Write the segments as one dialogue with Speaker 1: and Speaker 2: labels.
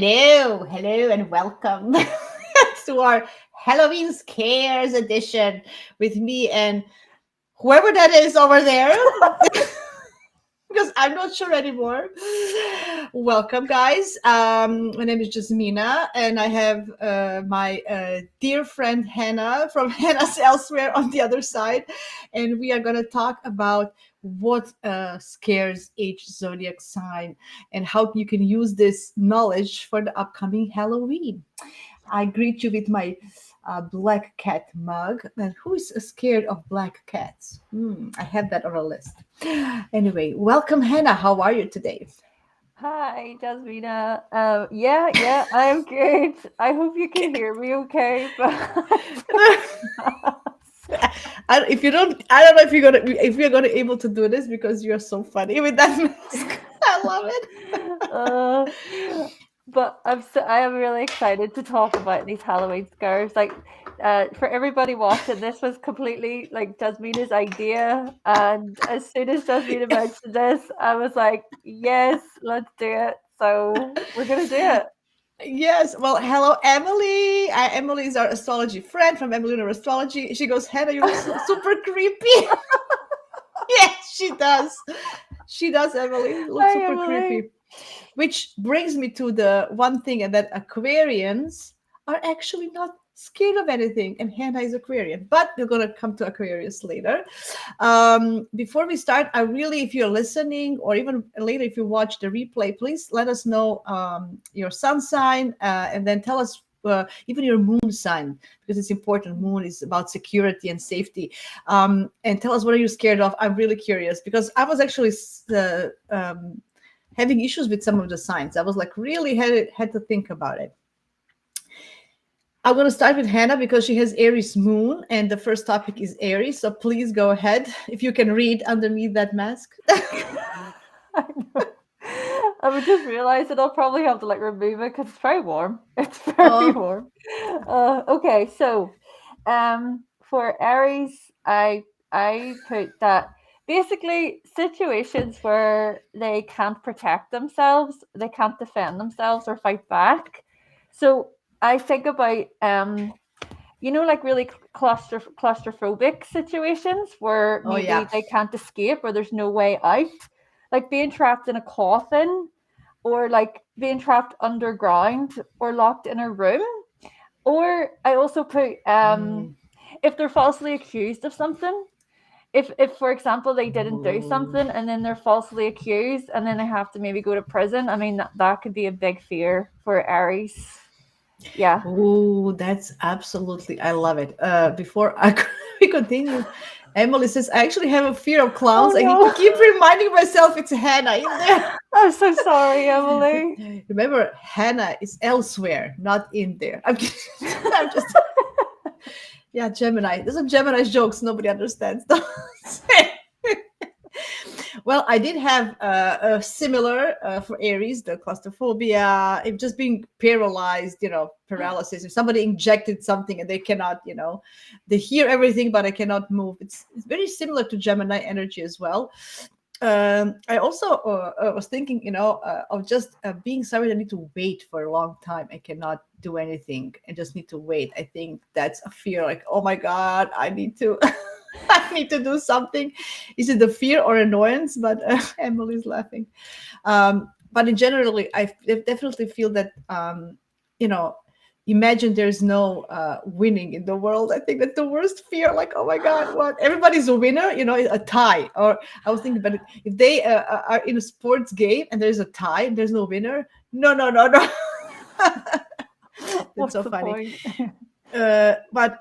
Speaker 1: Hello, and welcome to our Halloween Scares edition with me and whoever that is over there, because I'm not sure anymore. Welcome, guys. My name is Jasmina, and I have my dear friend Hannah from Hannah's Elsewhere on the other side, and we are going to talk about what scares each zodiac sign and how you can use this knowledge for the upcoming Halloween. I greet you with my black cat mug. And who is scared of black cats? I have that on a list. Anyway, welcome, Hannah. How are you today?
Speaker 2: Hi, Jasmina. Yeah, I'm good. I hope you can hear me okay,
Speaker 1: If you don't, I don't know if you're gonna able to do this because you're so funny with that mask. I love it.
Speaker 2: uh, I am really excited to talk about these Halloween scares. For everybody watching, this was completely like Jasmina's idea, and as soon as Jasmina mentioned this, I was like, yes, let's do it. So we're gonna do it.
Speaker 1: Yes. Well, hello, Emily. Emily is our astrology friend from Emily Lunar Astrology. She goes, Hannah, you look super creepy. Yes, she does. She does, Emily. Looks
Speaker 2: Hi,
Speaker 1: super
Speaker 2: Emily.
Speaker 1: creepy. Which brings me to the one thing, and that Aquarians are actually not scared of anything. And Hannah is Aquarian, but we're gonna come to Aquarius later. Before we start, I really, if you're listening, or even later if you watch the replay, please let us know your sun sign, and then tell us even your moon sign, because it's important. Moon is about security and safety. And tell us, what are you scared of? I'm really curious, because I was actually having issues with some of the signs. I was like, really had to think about it. I'm going to start with Hannah because she has Aries moon, and the first topic is Aries. So please go ahead if you can read underneath that mask.
Speaker 2: I know. I would just realize that I'll probably have to like remove it because it's very warm. It's very
Speaker 1: Oh,
Speaker 2: warm. Okay, so for Aries, I put that basically situations where they can't protect themselves, they can't defend themselves or fight back. So I think about like really claustrophobic situations where
Speaker 1: oh
Speaker 2: maybe
Speaker 1: yeah.
Speaker 2: they can't escape or there's no way out, like being trapped in a coffin or like being trapped underground or locked in a room. Or I also put
Speaker 1: Mm.
Speaker 2: if they're falsely accused of something. If for example they didn't do
Speaker 1: Ooh.
Speaker 2: something and then they're falsely accused and then they have to maybe go to prison, I mean that could be a big fear for Aries. Yeah.
Speaker 1: Ooh, that's absolutely, I love it. Before we continue, Emily says, I actually have a fear of clowns.
Speaker 2: Oh
Speaker 1: I need to keep
Speaker 2: no.
Speaker 1: reminding myself it's Hannah in there.
Speaker 2: I'm so sorry, Emily.
Speaker 1: Remember, Hannah is elsewhere, not in there. I'm, I'm just, yeah, Gemini. Those are Gemini's jokes. Nobody understands those. Well, I did have a similar for Aries, the claustrophobia, if just being paralyzed, paralysis. If somebody injected something and they cannot, they hear everything, but I cannot move. It's very similar to Gemini energy as well. I also was thinking, of just being somebody that need to wait for a long time. I cannot do anything and just need to wait. I think that's a fear. Like, oh my god, I need to, I need to do something. Is it the fear or annoyance? But Emily's laughing. But in generally, definitely feel that, you know, imagine there's no winning in the world. I think that's the worst fear. Like, oh my god, what, everybody's a winner, a tie. Or I was thinking, but if they are in a sports game and there's a tie and there's no winner, no. That's
Speaker 2: What's
Speaker 1: so
Speaker 2: the
Speaker 1: funny.
Speaker 2: point?
Speaker 1: But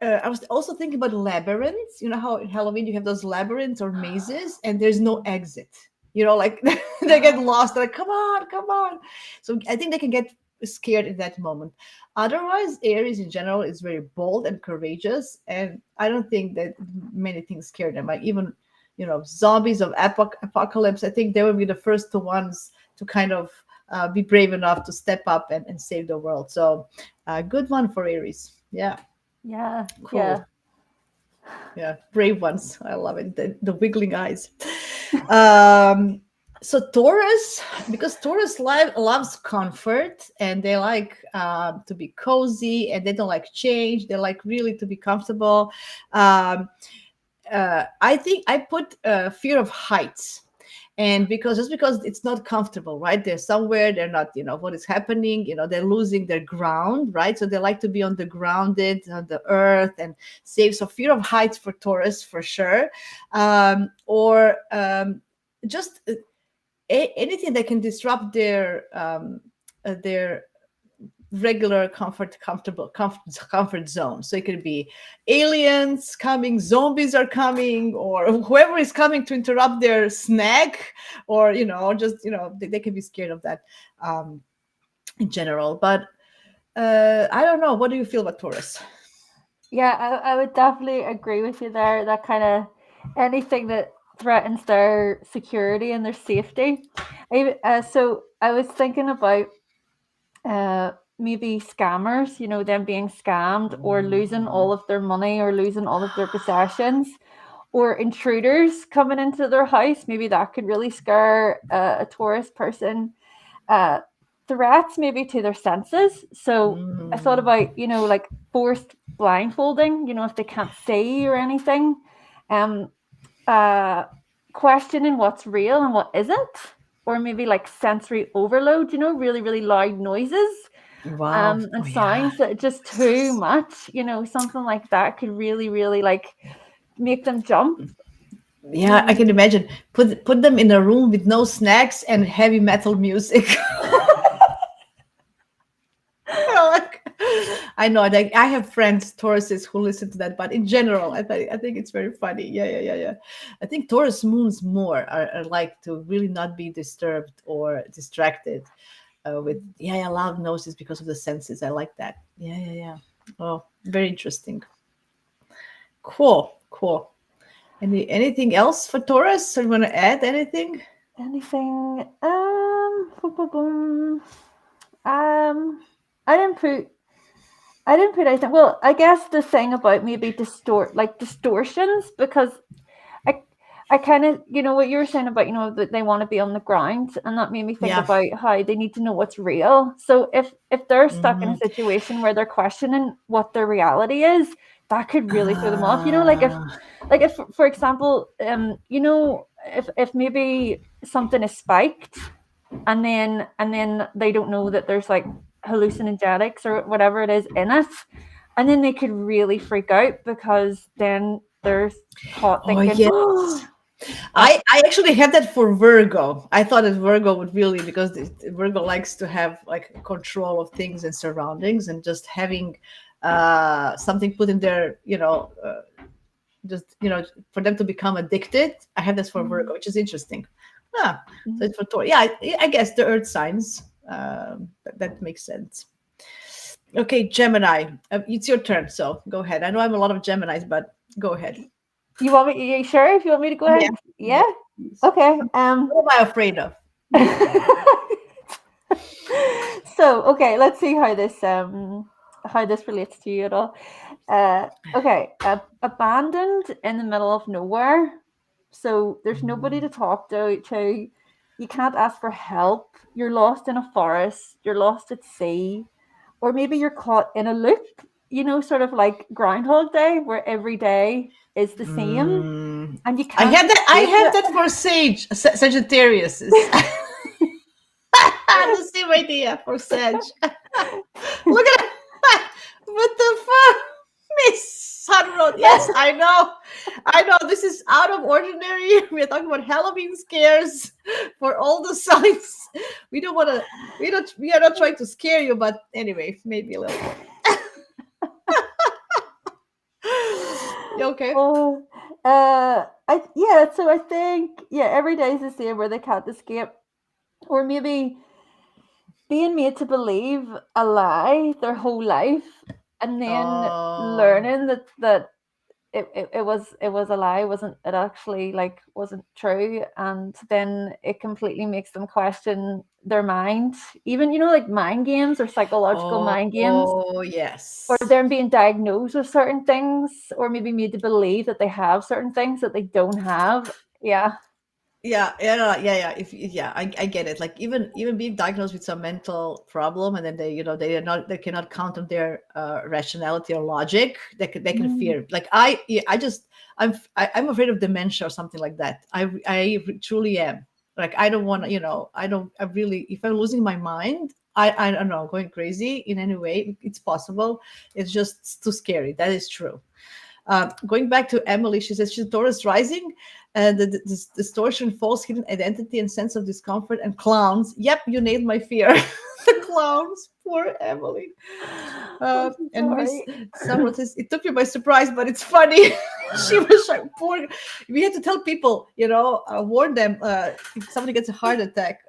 Speaker 1: I was also thinking about labyrinths. You know how in Halloween you have those labyrinths or mazes, and there's no exit. Like they get lost. They're like, come on, come on. So I think they can get scared in that moment. Otherwise, Aries in general is very bold and courageous, and I don't think that many things scare them. Like even, zombies of apocalypse. I think they will be the first ones to kind of be brave enough to step up and save the world. So, good one for Aries. Yeah.
Speaker 2: Yeah,
Speaker 1: Cool.
Speaker 2: yeah.
Speaker 1: Yeah, brave ones. I love it. The wiggling eyes. Um, So Taurus, because Taurus loves comfort, and they like to be cozy, and they don't like change. They like really to be comfortable. Um, I think I put fear of heights, and because it's not comfortable, right? They're somewhere, they're not, what is happening, they're losing their ground, right? So they like to be on the grounded, on the earth, and safe. So fear of heights for Taurus for sure. Or just anything that can disrupt their regular comfort zone. So it could be aliens coming, zombies are coming, or whoever is coming to interrupt their snack, or just they can be scared of that in general. But I don't know, what do you feel about Taurus?
Speaker 2: Yeah, I would definitely agree with you there. That kind of anything that threatens their security and their safety. So I was thinking about maybe scammers, them being scammed or losing all of their money or losing all of their possessions, or intruders coming into their house. Maybe that could really scare a Taurus person. Uh, Threats maybe to their senses. So I thought
Speaker 1: Mm.
Speaker 2: about, like forced blindfolding, if they can't see or anything. Um, uh, Questioning what's real and what isn't. Or maybe like sensory overload, really, really loud noises
Speaker 1: Wow. Oh
Speaker 2: and
Speaker 1: yeah.
Speaker 2: sounds that are just too much, something like that could really, really like make them jump.
Speaker 1: Yeah, I can imagine. Put them in a room with no snacks and heavy metal music. Like, I know that I have friends Tauruses who listen to that, but in general, I think it's very funny. Yeah, yeah, yeah, yeah. I think Taurus moons more are like to really not be disturbed or distracted with yeah, loud noises because of the senses. I like that. Yeah, yeah, yeah. Oh, very interesting. Cool, cool. Anything else for Taurus? So you want to add anything?
Speaker 2: Anything? Boom, boom, boom. Um, I didn't put. I didn't put anything. Well, I guess the thing about maybe distortions, because I I kind of, what you were saying about, that they want to be on the ground, and that made me think
Speaker 1: Yeah.
Speaker 2: about how they need to know what's real. So if they're stuck in a
Speaker 1: Mhm.
Speaker 2: situation where they're questioning what their reality is, that could really throw them off.
Speaker 1: Ah.
Speaker 2: Like if for example, if maybe something is spiked, and then they don't know that there's like hallucinogenics or whatever it is in it, and then they could really freak out because then they're caught
Speaker 1: Oh
Speaker 2: thinking,
Speaker 1: yes.
Speaker 2: oh,
Speaker 1: I actually had that for Virgo. I thought that Virgo would really, because Virgo likes to have like control of things and surroundings, and just having something put in their, just for them to become addicted. I have this for Virgo, which is interesting. Ah, so it's for Taurus. Yeah, I guess the Earth signs. That makes sense. Okay, Gemini, it's your turn. So go ahead. I know I'm a lot of Geminis, but go ahead.
Speaker 2: you want me? Are you sure if you want me to go
Speaker 1: Yeah,
Speaker 2: ahead? Yeah.
Speaker 1: yeah. Please.
Speaker 2: Okay.
Speaker 1: What am I afraid of? Yeah.
Speaker 2: So okay, let's see how this relates to you at all. Okay, abandoned in the middle of nowhere. So there's nobody to talk to. You can't ask for help. You're lost in a forest. You're lost at sea, or maybe you're caught in a loop. Sort of like Groundhog Day, where every day is the same, and you
Speaker 1: I
Speaker 2: can't
Speaker 1: had that. I
Speaker 2: escape
Speaker 1: have
Speaker 2: it.
Speaker 1: that for Sagittarius. The same idea for Sag. Look at it. What the fuck, Miss Sunroad? Yes, I know. I know. This is out of ordinary. We're talking about Halloween scares for all the signs. We don't want to. We don't. We are not trying to scare you, but anyway, maybe a little bit. You okay?
Speaker 2: Oh, I yeah. So I think, yeah, every day is the same where they can't escape, or maybe being made to believe a lie their whole life, and then
Speaker 1: Oh.
Speaker 2: learning that it was a lie, wasn't it, actually like wasn't true, and then it completely makes them question their mind, even, like mind games or psychological mind games,
Speaker 1: Oh,
Speaker 2: or
Speaker 1: yes.
Speaker 2: them being diagnosed with certain things, or maybe made to believe that they have certain things that they don't have. Yeah.
Speaker 1: yeah. I get it. Like even being diagnosed with some mental problem, and then they cannot count on their rationality or logic. They can
Speaker 2: Mm.
Speaker 1: fear. Like I just I'm afraid of dementia or something like that. Truly am. Like I don't want to. I really, if I'm losing my mind. I don't know, going crazy in any way. It's possible. It's just too scary. That is true. Going back to Emily, she says she's Taurus rising, and the distortion, false hidden identity, and sense of discomfort, and clowns. Yep, you nailed my fear. The clowns, poor Emily.
Speaker 2: I'm so
Speaker 1: And Miss
Speaker 2: sorry.
Speaker 1: Summer says it took me by surprise, but it's funny. She was like, poor. We had to tell people, warn them if somebody gets a heart attack.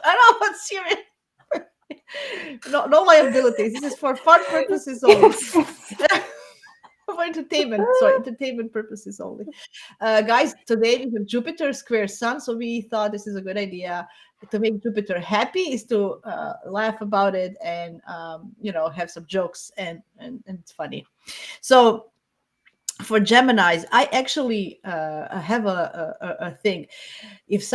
Speaker 1: I know, but serious. No, no liabilities. This is for fun purposes only.
Speaker 2: Yes, yes.
Speaker 1: For entertainment, sorry, entertainment purposes only. Guys, today we have Jupiter square Sun, so we thought this is a good idea to make Jupiter happy is to laugh about it and have some jokes and it's funny. So for Geminis, I actually have a thing. If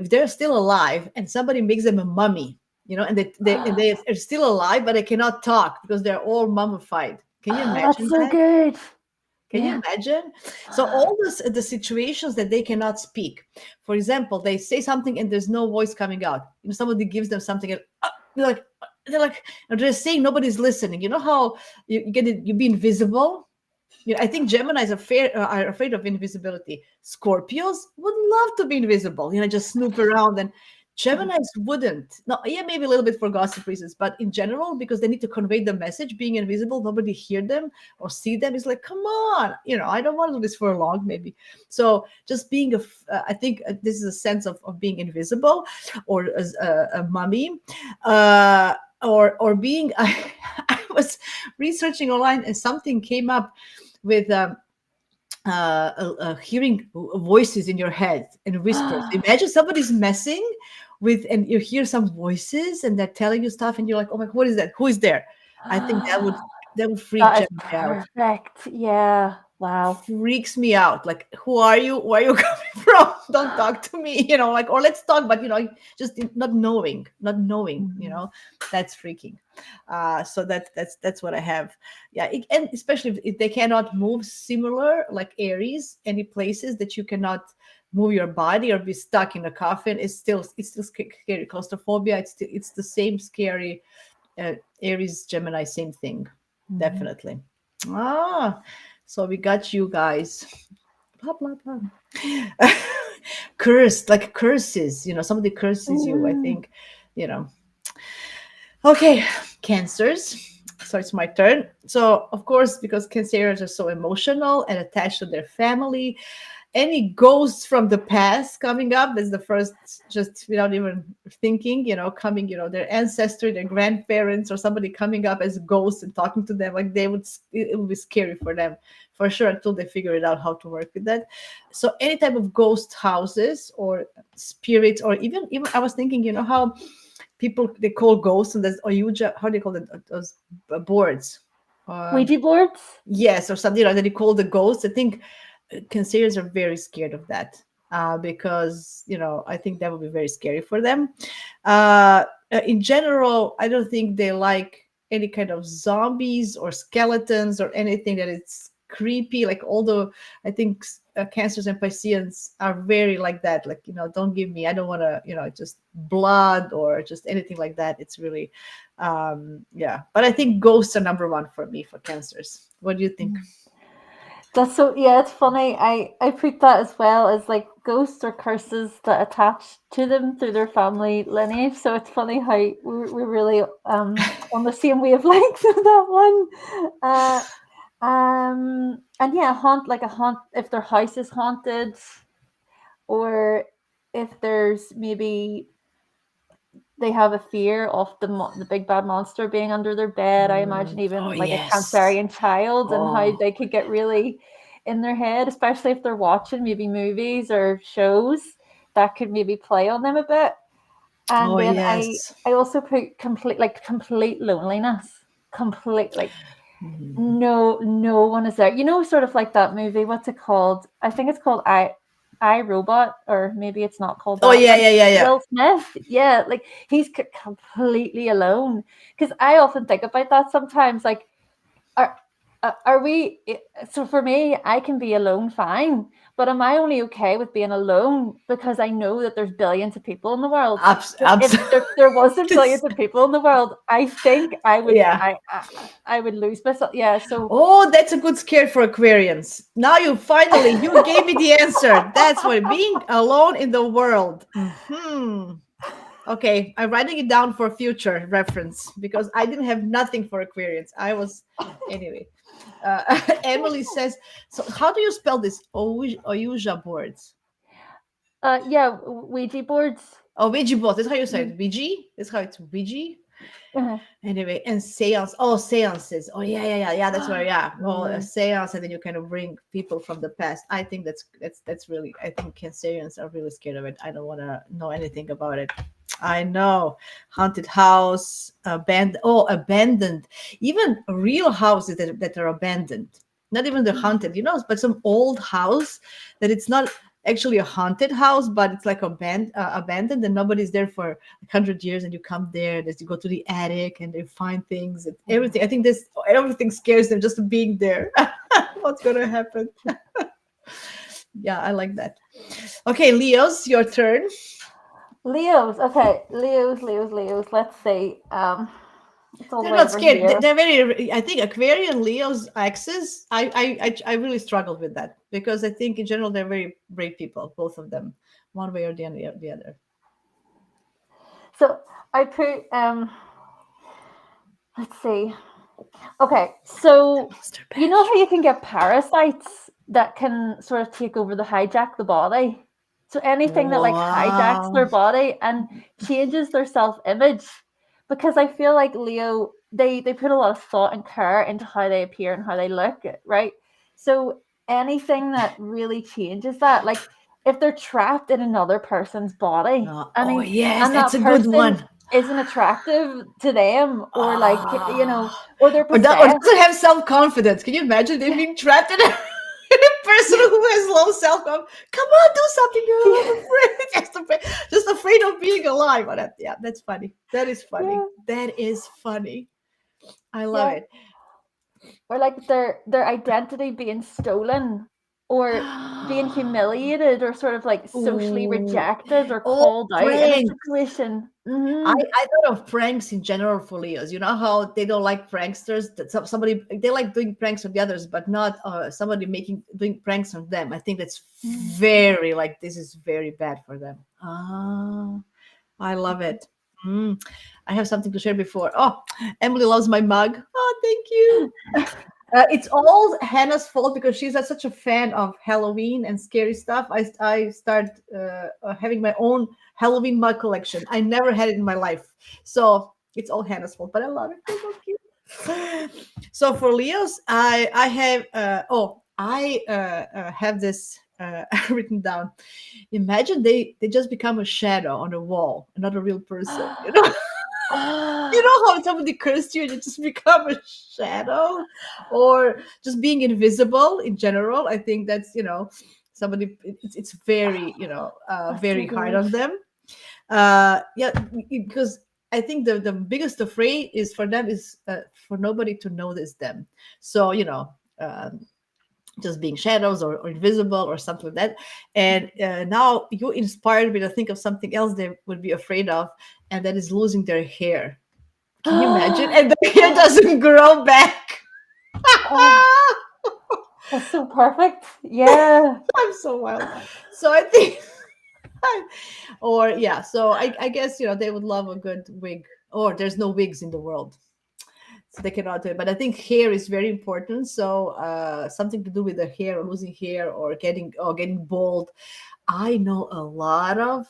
Speaker 1: they're still alive and somebody makes them a mummy, and they are still alive but they cannot talk because they're all mummified. Can you
Speaker 2: Oh, that's
Speaker 1: imagine
Speaker 2: so
Speaker 1: that?
Speaker 2: good.
Speaker 1: Can you
Speaker 2: Yeah.
Speaker 1: imagine? So all the situations that they cannot speak. For example, they say something and there's no voice coming out. Somebody gives them something and they're like and they're saying nobody's listening. You know how you get it, you be invisible. I think Geminis are afraid of invisibility. Scorpios would love to be invisible, just snoop around. And Geminis wouldn't. No, yeah, maybe a little bit for gossip reasons, but in general, because they need to convey the message, being invisible, nobody hear them or see them. It's like, come on, I don't want to do this for long, maybe. So just being I think this is a sense of being invisible, or as a mummy, or being. I was researching online and something came up with hearing voices in your head and whispers. Imagine somebody's messing with, and you hear some voices and they're telling you stuff, and you're like, "Oh my, what is that? Who is there?" I think that would freak
Speaker 2: That is
Speaker 1: Gemini out.
Speaker 2: perfect. Yeah. Wow.
Speaker 1: Freaks me out. Like, who are you? Where are you coming from? Don't talk to me. Like, or let's talk, but just not knowing.
Speaker 2: Mhm.
Speaker 1: That's freaking. So that's what I have. Yeah, and especially if they cannot move, similar like Aries, any places that you cannot move your body or be stuck in a coffin is it's still scary. Claustrophobia. It's the same scary. Aries, Gemini, same thing.
Speaker 2: Mhm.
Speaker 1: Definitely. Ah, so we got you guys. Blah blah blah. Cursed, like curses. Somebody curses you. I
Speaker 2: Mm.
Speaker 1: think. You know. Okay, cancers. So it's my turn. So of course, because cancers are so emotional and attached to their family, any ghosts from the past coming up is the first, just without even thinking, coming, their ancestry, their grandparents, or somebody coming up as ghosts and talking to them, like it would be scary for them for sure until they figure it out how to work with that. So any type of ghost houses or spirits, or even I was thinking, how people they call ghosts, and there's Oyuja, how do you call it, those boards, um,
Speaker 2: Ouija boards?
Speaker 1: yes, or something that you call the ghosts. I think Cancerians are very scared of that, because I think that would be very scary for them. In general, I don't think they like any kind of zombies or skeletons or anything that it's creepy. Like, although I think Cancers and Pisceans are very like that. Like, don't give me. I don't want to. Just blood or just anything like that. It's really, yeah. But I think ghosts are number one for me for Cancers. What do you think?
Speaker 2: That's so, yeah, it's funny. I put that as well as like ghosts or curses that attach to them through their family lineage. So it's funny how we're really on the same wavelength with that one. And yeah, haunt if their house is haunted, or if there's maybe they have a fear of the big bad monster being under their bed. I imagine
Speaker 1: Oh
Speaker 2: even like a
Speaker 1: yes.
Speaker 2: Cancerian child, and how
Speaker 1: Oh.
Speaker 2: they could get really in their head, especially if they're watching maybe movies or shows that could maybe play on them a bit. And
Speaker 1: Oh
Speaker 2: then
Speaker 1: yes.
Speaker 2: I also put complete loneliness, complete like
Speaker 1: Mhm.
Speaker 2: no one is there. Sort of like that movie. What's it called? I think it's called I. iRobot, or maybe it's not called
Speaker 1: Oh
Speaker 2: that,
Speaker 1: yeah,
Speaker 2: but
Speaker 1: yeah, yeah, yeah.
Speaker 2: Will Smith, yeah, like he's completely alone. Because I often think about that sometimes, like, are are we? So for me, I can be alone fine, but am I only okay with being alone because I know that there's billions of people in the world? If
Speaker 1: Absolutely.
Speaker 2: there wasn't billions of people in the world, I think
Speaker 1: Yeah.
Speaker 2: I would lose myself. Yeah, so
Speaker 1: Oh, that's a good scare for Aquarians. Now you gave me the answer. That's what being alone in the world. Okay, I'm writing it down for future reference because I didn't have nothing for Aquarians. I was anyway. Emily says, so how do you spell this? Ouija boards.
Speaker 2: yeah, Ouija boards.
Speaker 1: Oh, Ouija boards. That's how you say
Speaker 2: Mhm.
Speaker 1: it. Ouija. That's how it's Ouija.
Speaker 2: Uh-huh.
Speaker 1: Anyway, and seance. Oh, seances. Oh, yeah, yeah, yeah, yeah. That's where, yeah. Well, a
Speaker 2: Mm.
Speaker 1: seance, and then you kind of bring people from the past. I think that's really. I think Cancerians are really scared of it. I don't want to know anything about it. I know haunted house, abandoned. Even real houses that are abandoned. Not even the haunted, but some old house that it's not actually a haunted house, but it's like abandoned, and nobody's there for 100 years, and you come there, and you go to the attic, and they find things and everything. I think this everything scares them just being there. What's gonna happen? Yeah, I like that. Okay, Leos, your turn.
Speaker 2: Leos. Okay, Leos. Let's see. It's all the
Speaker 1: They're
Speaker 2: way
Speaker 1: not
Speaker 2: over
Speaker 1: scared.
Speaker 2: here.
Speaker 1: They're very. I think Aquarian Leo's axis. I really struggled with that because I think in general they're very brave people, both of them, one way or the other.
Speaker 2: So I put let's see. Okay, so
Speaker 1: Monster
Speaker 2: you know how
Speaker 1: Bash.
Speaker 2: you can get parasites that can sort of take over hijack the body? So anything that like hijacks
Speaker 1: Wow.
Speaker 2: their body and changes their self-image. Because I feel like Leo, they put a lot of thought and care into how they appear and how they look, right? So anything that really changes that, like if they're trapped in another person's body, I
Speaker 1: Oh
Speaker 2: mean,
Speaker 1: yes,
Speaker 2: and
Speaker 1: that's
Speaker 2: that
Speaker 1: a good
Speaker 2: person
Speaker 1: one.
Speaker 2: isn't attractive to them, or like,
Speaker 1: Ah.
Speaker 2: or they're
Speaker 1: Or
Speaker 2: possessed.
Speaker 1: doesn't have self confidence. Can you imagine them being trapped in a, in a person who has low self confidence? Come on, do something, girl. I'm afraid. Just afraid of being alive. Oh, yeah, that's funny. That is funny.
Speaker 2: Yeah,
Speaker 1: That is funny. I love
Speaker 2: yeah.
Speaker 1: it.
Speaker 2: Or like their identity being stolen, or being humiliated, or sort of like socially
Speaker 1: Ooh.
Speaker 2: rejected or
Speaker 1: Oh,
Speaker 2: called out in a
Speaker 1: pranks.
Speaker 2: situation.
Speaker 1: I thought of pranks in general for Leos. You know how they don't like pranksters? That somebody they like doing pranks on the others, but not somebody doing pranks on them. I think that's
Speaker 2: Mm.
Speaker 1: very like this is very bad for them. Ah, I love it. Mm. I have something to share before. Oh, Emily loves my mug. Oh, thank you. It's all Hannah's fault because she's such a fan of Halloween and scary stuff. I started having my own Halloween mug collection. I never had it in my life, so it's all Hannah's fault. But I love it. They're so cute. So for Leos, I have have this written down. Imagine they just become a shadow on a wall, not a real person. You know. You
Speaker 2: Oh,
Speaker 1: know how somebody cursed you and you just become a shadow, or just being invisible in general. I think that's somebody. It's very
Speaker 2: that's so
Speaker 1: very hard
Speaker 2: good.
Speaker 1: on them. Yeah, because I think the biggest afraid is for them is for nobody to notice them. So just being shadows or invisible or something like that. And now you inspired me to think of something else they would be afraid of, and that is losing their hair. Can you imagine? And the hair
Speaker 2: Oh,
Speaker 1: doesn't grow back.
Speaker 2: oh, that's so perfect. Yeah.
Speaker 1: I'm so wild. So I think, or yeah. So I guess they would love a good wig. Or there's no wigs in the world, so they cannot do it. But I think hair is very important. So something to do with the hair, or losing hair, or getting bald. I know a lot of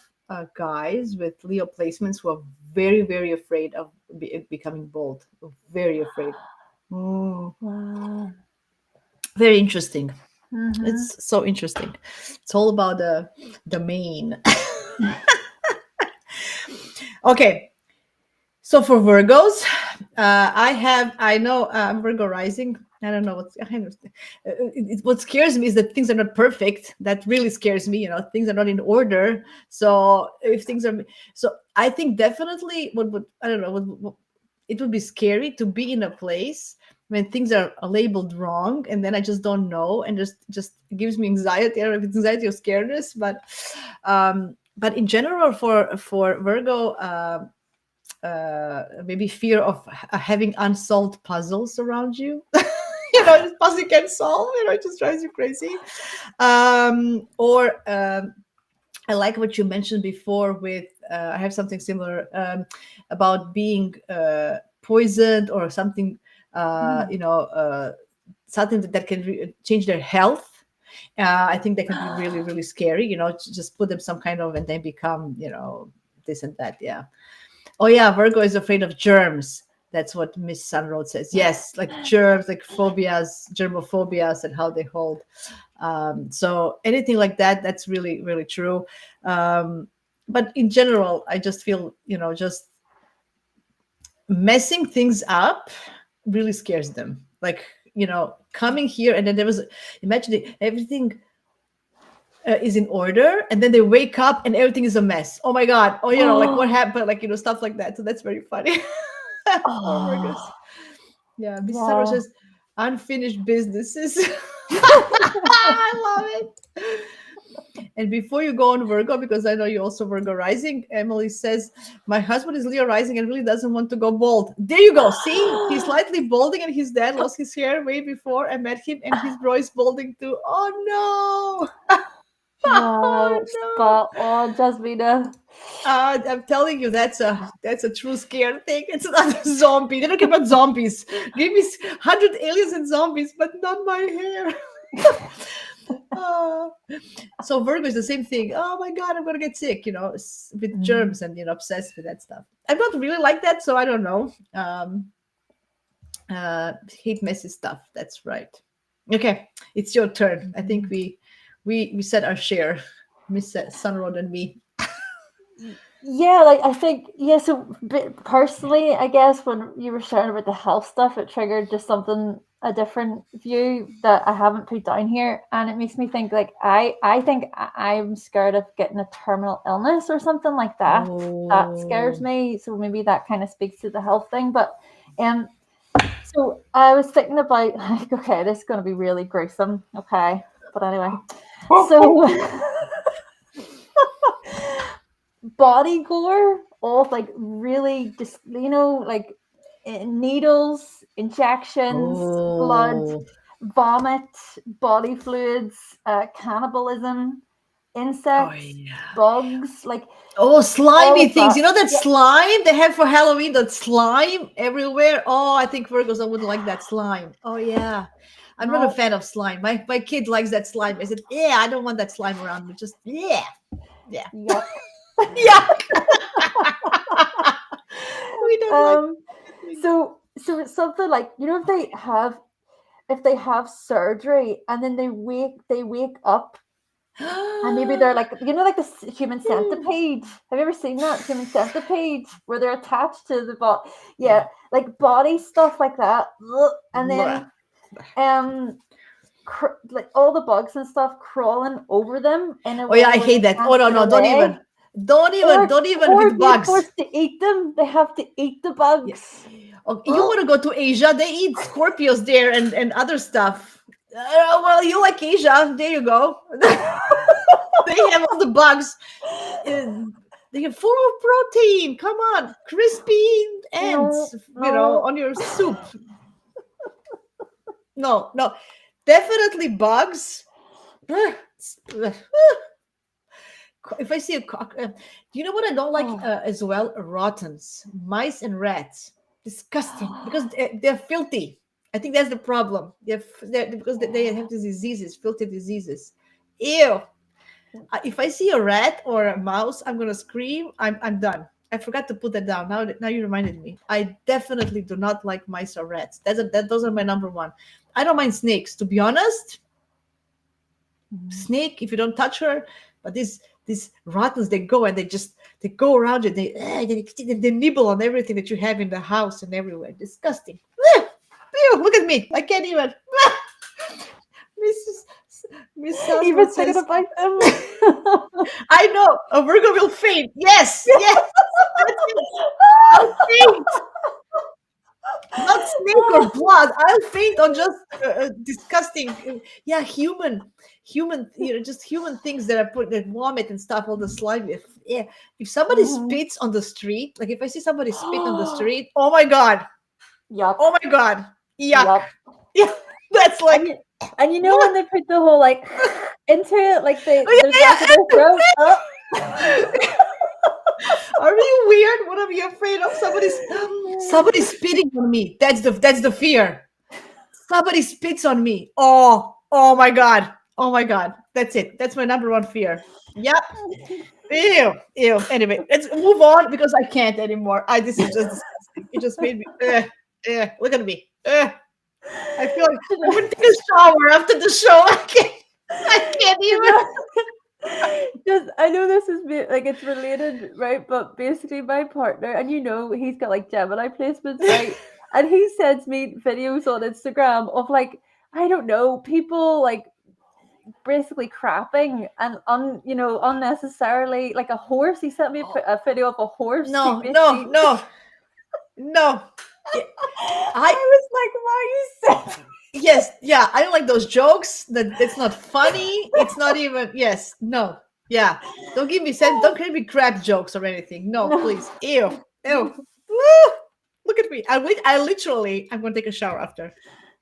Speaker 1: guys with Leo placements who are very very afraid of becoming bald. Very afraid. Mm.
Speaker 2: Wow.
Speaker 1: Very interesting.
Speaker 2: Mm-hmm.
Speaker 1: It's so interesting. It's all about the main. Okay, so for Virgos, I know I'm Virgo rising. I don't know what's what scares me is that things are not perfect. That really scares me. Things are not in order. So if things are, so I think definitely what would I don't know what it would be scary to be in a place when things are labeled wrong, and then I just don't know, and just gives me anxiety. I don't know if it's anxiety or scaredness, but in general for Virgo. Maybe fear of having unsolved puzzles around you. This puzzle you can't solve. It just drives you crazy. Or I like what you mentioned before with I have something similar about being poisoned or something.
Speaker 2: Mm.
Speaker 1: Something that can change their health. I think that can be really, really scary. Just put them some kind of, and they become, this and that. Yeah. Oh yeah, Virgo is afraid of germs. That's what Miss Sunroad says. Yes, like germs, like phobias, germophobias, and how they hold. So anything like that, that's really, really true. But in general, I just feel, just messing things up really scares them. Like, coming here and then imagine everything is in order, and then they wake up and everything is a mess. Oh my god! Oh, like what happened? Like, stuff like that. So that's very funny. Oh my gosh.
Speaker 2: Oh,
Speaker 1: Yeah, Miss Sandra
Speaker 2: wow.
Speaker 1: says unfinished businesses. I love it. And before you go on Virgo, because I know you also Virgo rising, Emily says, my husband is Leo rising and really doesn't want to go bald. There you go. See, he's slightly balding, and his dad lost his hair way before I met him, and his bro is balding too. Oh no.
Speaker 2: Wow,
Speaker 1: Oh
Speaker 2: spot on, Jasmina.
Speaker 1: I'm telling you, that's a true scare thing. It's not a zombie. They don't care about zombies. Give me 100 aliens and zombies, but not my hair. Uh, so Virgo is the same thing. Oh my god, I'm gonna get sick. With
Speaker 2: Mm.
Speaker 1: germs, and obsessed with that stuff. I'm not really like that, so I don't know. Hate messy stuff. That's right. Okay, it's your turn. I think we said our share, Miss Sunrod and me.
Speaker 2: Yeah, like I think so personally, I guess when you were sharing about the health stuff, it triggered just something a different view that I haven't put down here, and it makes me think like I think I'm scared of getting a terminal illness or something like that. That scares
Speaker 1: Oh.
Speaker 2: me. So maybe that kind of speaks to the health thing, but um so I was thinking about like, okay, this is going to be really gruesome. Okay, but anyway, so body gore, all like really just like needles, injections, blood,
Speaker 1: Oh.
Speaker 2: vomit, body fluids, cannibalism,
Speaker 1: Oh
Speaker 2: insects,
Speaker 1: yeah.
Speaker 2: bugs, like
Speaker 1: Oh,
Speaker 2: all
Speaker 1: slimy
Speaker 2: of
Speaker 1: things.
Speaker 2: that.
Speaker 1: You know that
Speaker 2: Yeah.
Speaker 1: slime they have for Halloween? That slime everywhere. Oh, I think Virgos, I wouldn't like that slime. Oh yeah. I'm not a
Speaker 2: No.
Speaker 1: fan of slime. My kid likes that slime. I said, yeah, I don't want that slime around me. Just yeah. Yeah.
Speaker 2: Yuck.
Speaker 1: Yeah. We don't like
Speaker 2: Um.
Speaker 1: things.
Speaker 2: So it's something like if they have surgery and then they wake up. And maybe they're like, like the human centipede. Have you ever seen that human centipede where they're attached to the body?
Speaker 1: Yeah.
Speaker 2: Yeah, like body stuff like that. Ugh. And
Speaker 1: Blah.
Speaker 2: then, like all the bugs and stuff crawling over them in a
Speaker 1: Oh yeah,
Speaker 2: way
Speaker 1: I
Speaker 2: where they
Speaker 1: hate that. Oh
Speaker 2: can't
Speaker 1: no,
Speaker 2: get
Speaker 1: no, don't
Speaker 2: away,
Speaker 1: even. Don't even
Speaker 2: or
Speaker 1: with
Speaker 2: being
Speaker 1: bugs.
Speaker 2: forced to eat them. They have to eat the
Speaker 1: Yeah.
Speaker 2: bugs.
Speaker 1: Oh, you
Speaker 2: Ugh.
Speaker 1: want to go to Asia? They eat Scorpios there and other stuff. Well, you like Asia. There you go. They have all the bugs. They are full of protein. Come on, crispy ants.
Speaker 2: No, no.
Speaker 1: On your soup. No, no, definitely bugs. If I see a cock, you know what I don't like
Speaker 2: Oh,
Speaker 1: as well? Rottens, mice and rats. Disgusting because they're filthy. I think that's the problem. Because they have these diseases, filthy diseases. Ew. If I see a rat or a mouse, I'm gonna scream. I'm done. I forgot to put that down. Now you reminded me. I definitely do not like mice or rats. Those are my number one. I don't mind snakes, to be honest.
Speaker 2: mm,
Speaker 1: Snake, if you don't touch her, but these rottens, they go and they go around you. They nibble on everything that you have in the house and everywhere. Disgusting. Ew, look at me. I can't even. Mrs. Miss
Speaker 2: Even
Speaker 1: Sandra
Speaker 2: thinking
Speaker 1: says,
Speaker 2: about them.
Speaker 1: I know a Virgo will faint. Yes, yes, that's it. I'll faint. Not snake or blood. I'll faint on just disgusting. Yeah, human. Just human things that are put that vomit and stuff. All the slime. Yeah, if somebody
Speaker 2: Mhm.
Speaker 1: spits on the street, like if I see somebody spit on the street, oh my god,
Speaker 2: Yuck.
Speaker 1: oh my god, yuck.
Speaker 2: Yup.
Speaker 1: Yeah, that's
Speaker 2: And
Speaker 1: like
Speaker 2: you, and you know
Speaker 1: what?
Speaker 2: when they put the whole like into it, like
Speaker 1: Oh,
Speaker 2: there's back of their throat. Oh.
Speaker 1: yeah. Are you weird? What are you afraid of? Somebody spitting on me. That's the fear. Somebody spits on me. Oh my god. Oh my god. That's it. That's my number one fear. Yep. Ew. Ew. Anyway, let's move on because I can't anymore. This is just disgusting. It just made me. Look at me. I feel like I'm gonna take a shower after the show. I can't. I can't
Speaker 2: You
Speaker 1: even.
Speaker 2: know, just I know this is like it's related, right? But basically, my partner, and you know, he's got like Gemini placements, right? And he sends me videos on Instagram of like I don't know people like basically crapping and unnecessarily like a horse. He sent me a video of a horse who
Speaker 1: No, no,
Speaker 2: basically.
Speaker 1: no, no. Yeah, I
Speaker 2: I was like, why are you sending?
Speaker 1: yes, yeah. I don't like those jokes. That's not funny. It's not even. Yes, no, yeah. Don't give me sense. Don't give me crap jokes or anything. No,
Speaker 2: No.
Speaker 1: please. Ew, ew. Woo! Look at me. I literally. I'm gonna take a shower after.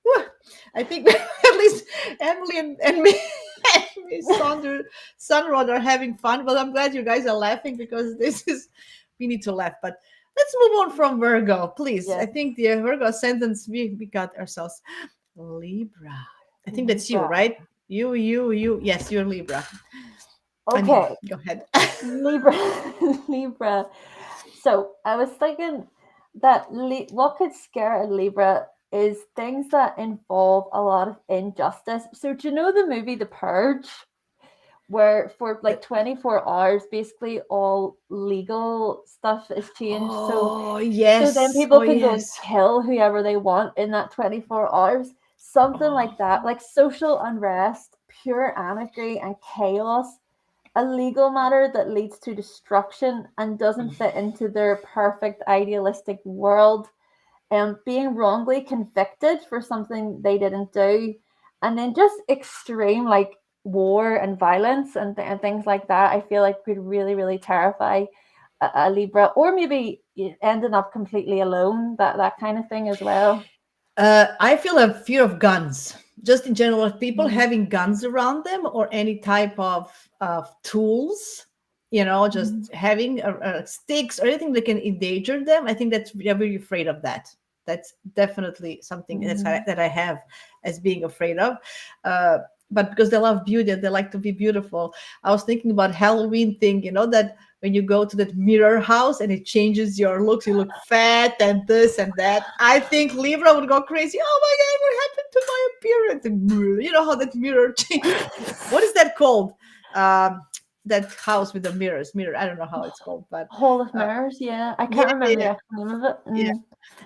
Speaker 1: Whew. I think at least Emily and me and Miss Sunrod are having fun. But I'm glad you guys are laughing because this is we need to laugh. But let's move on from Virgo, please. I
Speaker 2: Yes,
Speaker 1: think the Virgo sentence we got ourselves. Libra. I think that's you,
Speaker 2: Libra.
Speaker 1: right? You. Yes, you're Libra. I mean,
Speaker 2: Okay,
Speaker 1: go ahead.
Speaker 2: Libra. Libra. So I was thinking that what could scare a Libra is things that involve a lot of injustice. So do you know the movie The Purge, where for like 24 hours, basically all legal stuff is changed.
Speaker 1: Oh
Speaker 2: So then
Speaker 1: yes.
Speaker 2: people
Speaker 1: Oh
Speaker 2: can go and
Speaker 1: yes.
Speaker 2: kill whoever they want in that 24 hours. Something
Speaker 1: Oh.
Speaker 2: like that, like social unrest, pure anarchy and chaos, a legal matter that leads to destruction and doesn't fit into their perfect idealistic world, and being wrongly convicted for something they didn't do, and then just extreme like war and violence and things like that. I feel like could really, really terrify a Libra, or maybe ending up completely alone. That kind of thing as well.
Speaker 1: I feel a fear of guns. Just in general, of people
Speaker 2: Mm-hmm.
Speaker 1: having guns around them or any type of tools, just having sticks or anything that can endanger them. I think that's I'm really afraid of that. That's definitely something
Speaker 2: Mm-hmm.
Speaker 1: that I have as being afraid of. Uh, but because they love beauty and they like to be beautiful, I was thinking about Halloween thing. That when you go to that mirror house and it changes your looks, you look fat and this and that. I think Libra would go crazy. Oh my god, what happened to my appearance? And you know how that mirror what is that called? That house with the mirror. I don't know how it's called, but
Speaker 2: Hall of
Speaker 1: uh,
Speaker 2: Mirrors, yeah. I
Speaker 1: yeah,
Speaker 2: can't remember the
Speaker 1: yeah,
Speaker 2: actual name of it.
Speaker 1: yeah.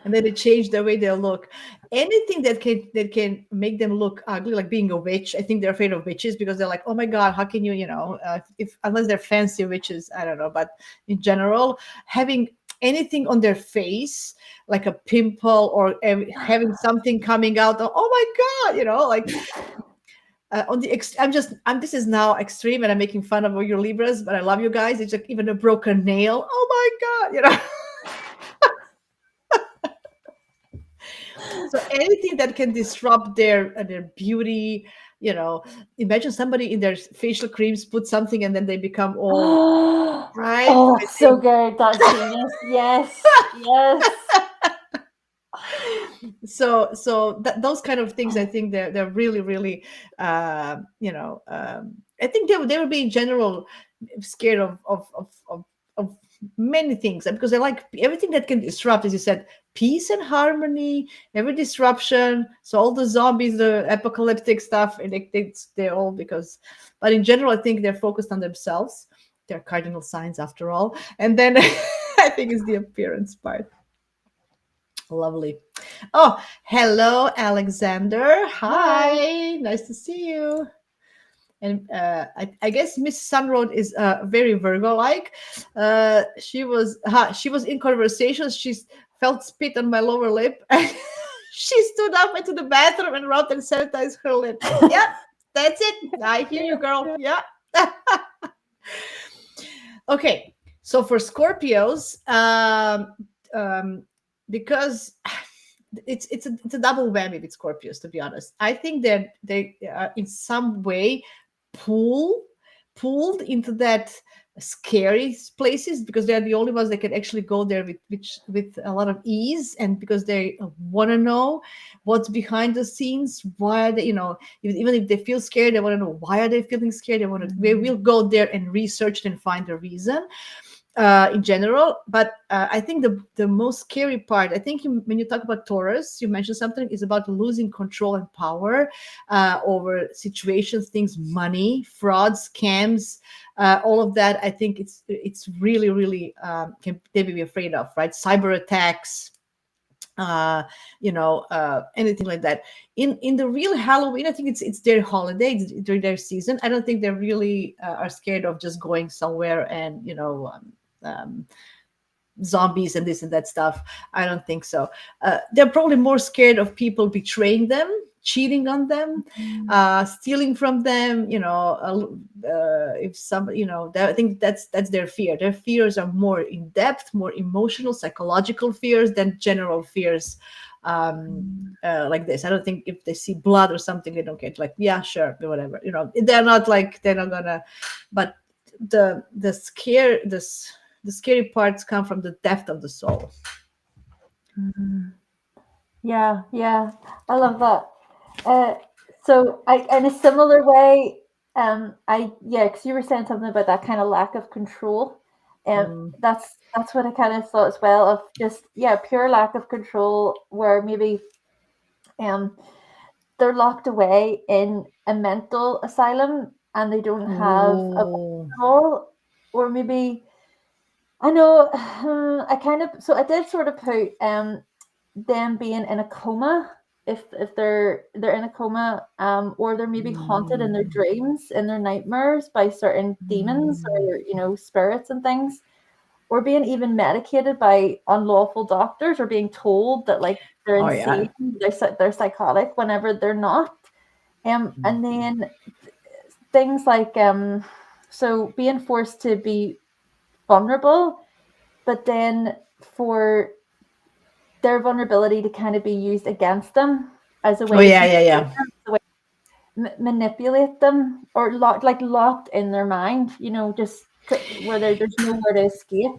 Speaker 1: And then they change the way they look. Anything that can make them look ugly, like being a witch. I think they're afraid of witches because they're like, oh my god, how can you, if unless they're fancy witches, I don't know. But in general, having anything on their face, like a pimple or having something coming out, oh my god, like on the this is now extreme and I'm making fun of all your Libras, but I love you guys. It's like even a broken nail. Oh my god, So anything that can disrupt their beauty, imagine somebody in their facial creams put something and then they become all right.
Speaker 2: Oh,
Speaker 1: I
Speaker 2: so
Speaker 1: think
Speaker 2: good. That's genius. Yes. Yes.
Speaker 1: those kind of things. I think they're really really I think they would be in general scared of many things because I like everything that can disrupt, as you said, peace and harmony, every disruption. So all the zombies, the apocalyptic stuff, and they're all because, but in general, I think they're focused on themselves. They're cardinal signs after all. And then I think it's the appearance part. Lovely. Oh, hello, Alexander.
Speaker 2: Hi.
Speaker 1: Hi, nice to see you. And I guess Miss Sunroad is very Virgo-like. She was in conversations. She felt spit on my lower lip, and she stood up, went to the bathroom, and rubbed and sanitized her lips. Yep, that's it. I hear you, girl. Yeah. Okay, so for Scorpios, um, because it's a double whammy with Scorpios. To be honest, I think that they are in some way pull pulled into that scary places because they're the only ones that can actually go there with a lot of ease, and because they want to know what's behind the scenes, why they, even if they feel scared, they want to know why are they feeling scared. They will go there and research it and find the reason in general. But I think the most scary part, I think when you talk about Taurus, you mentioned something is about losing control and power over situations, things, money, fraud, scams, all of that. I think it's really, really can they be afraid of, right? Cyber attacks, anything like that. In the real Halloween, I think it's their holiday, it's their season. I don't think they really are scared of just going somewhere and um, zombies and this and that stuff. I don't think so. They're probably more scared of people betraying them, cheating on them, stealing from them. If somebody, I think that's their fear. Their fears are more in depth, more emotional, psychological fears than general fears. Like this, I don't think if they see blood or something, they don't get like, yeah, sure, whatever. They're not like they're not gonna. But the scare this the scary parts come from the depth of the soul.
Speaker 2: Yeah, yeah, I love that. Uh, so I, in a similar way, yeah, because you were saying something about that kind of lack of control, and
Speaker 1: Mm.
Speaker 2: that's what I kind of thought as well, of just, yeah, pure lack of control, where maybe um they're locked away in a mental asylum and they don't have a voice
Speaker 1: Oh.
Speaker 2: at all, or maybe I know. I kind of, so I did sort of put them being in a coma, if they're in a coma, or they're maybe haunted in their
Speaker 1: Mm.
Speaker 2: dreams, in their nightmares, by certain demons,
Speaker 1: Mm.
Speaker 2: or spirits and things, or being even medicated by unlawful doctors, or being told that like they're
Speaker 1: Oh
Speaker 2: insane,
Speaker 1: yeah.
Speaker 2: they're psychotic, whenever they're not. And then things like so being forced to be vulnerable, but then for their vulnerability to kind of be used against them as a
Speaker 1: Oh
Speaker 2: way to
Speaker 1: yeah,
Speaker 2: control
Speaker 1: yeah, yeah.
Speaker 2: them, as a way to manipulate them, or locked in their mind, just where there's nowhere to escape.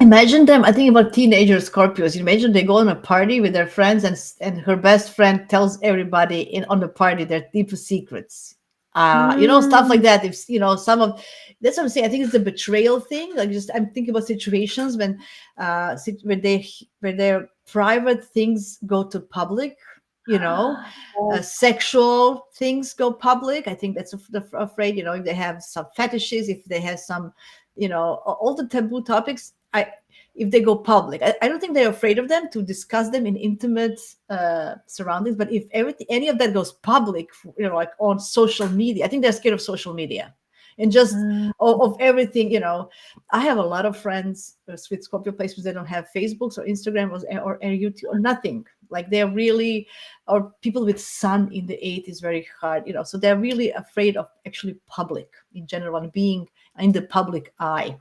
Speaker 1: Imagine them. I think about teenager Scorpios. You imagine they go on a party with their friends, and her best friend tells everybody in on the party their deepest secrets. Stuff like
Speaker 2: Mm.
Speaker 1: that. If some of that's what I'm saying. I think it's a betrayal thing. Like, just I'm thinking about situations when where their private things go to public.
Speaker 2: Yes.
Speaker 1: Sexual things go public. I think that's afraid. If they have some fetishes, if they have some, all the taboo topics. If they go public, I don't think they're afraid of them to discuss them in intimate surroundings. But if any of that goes public, like on social media, I think they're scared of social media and just
Speaker 2: Mm.
Speaker 1: of everything. I have a lot of friends with Scorpio placements that don't have Facebooks or Instagram or YouTube or nothing. Like they're really, or people with Sun in the 8th is very hard. So they're really afraid of actually public in general and being in the public eye.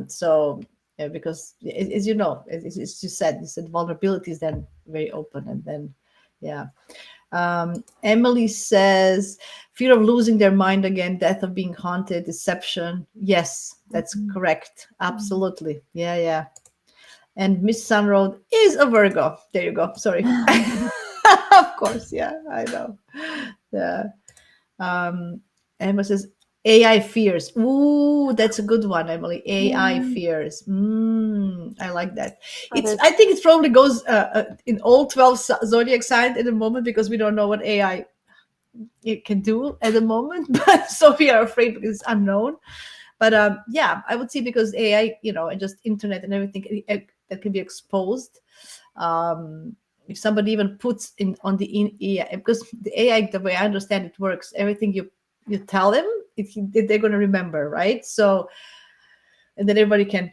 Speaker 1: So because as you know, as you said vulnerability is then very open, and then yeah. Emily says fear of losing their mind again, death of being haunted, deception. Yes, that's correct. Absolutely. Yeah, yeah. And Miss Sunroad is a Virgo. There you go. Sorry. Of course, yeah, I know. Yeah. Emma says AI fears. Ooh, that's a good one, Emily. AI
Speaker 2: Mm.
Speaker 1: fears. I like that.
Speaker 2: That is.
Speaker 1: I think it probably goes in all 12 zodiac signs at the moment because we don't know what AI it can do at the moment. But so we are afraid because it's unknown. But yeah, I would say because AI, and just internet and everything, that can be exposed. If somebody even puts in on the in AI, because the AI, the way I understand it works, everything you tell them, they're going to remember, right? So, and then everybody can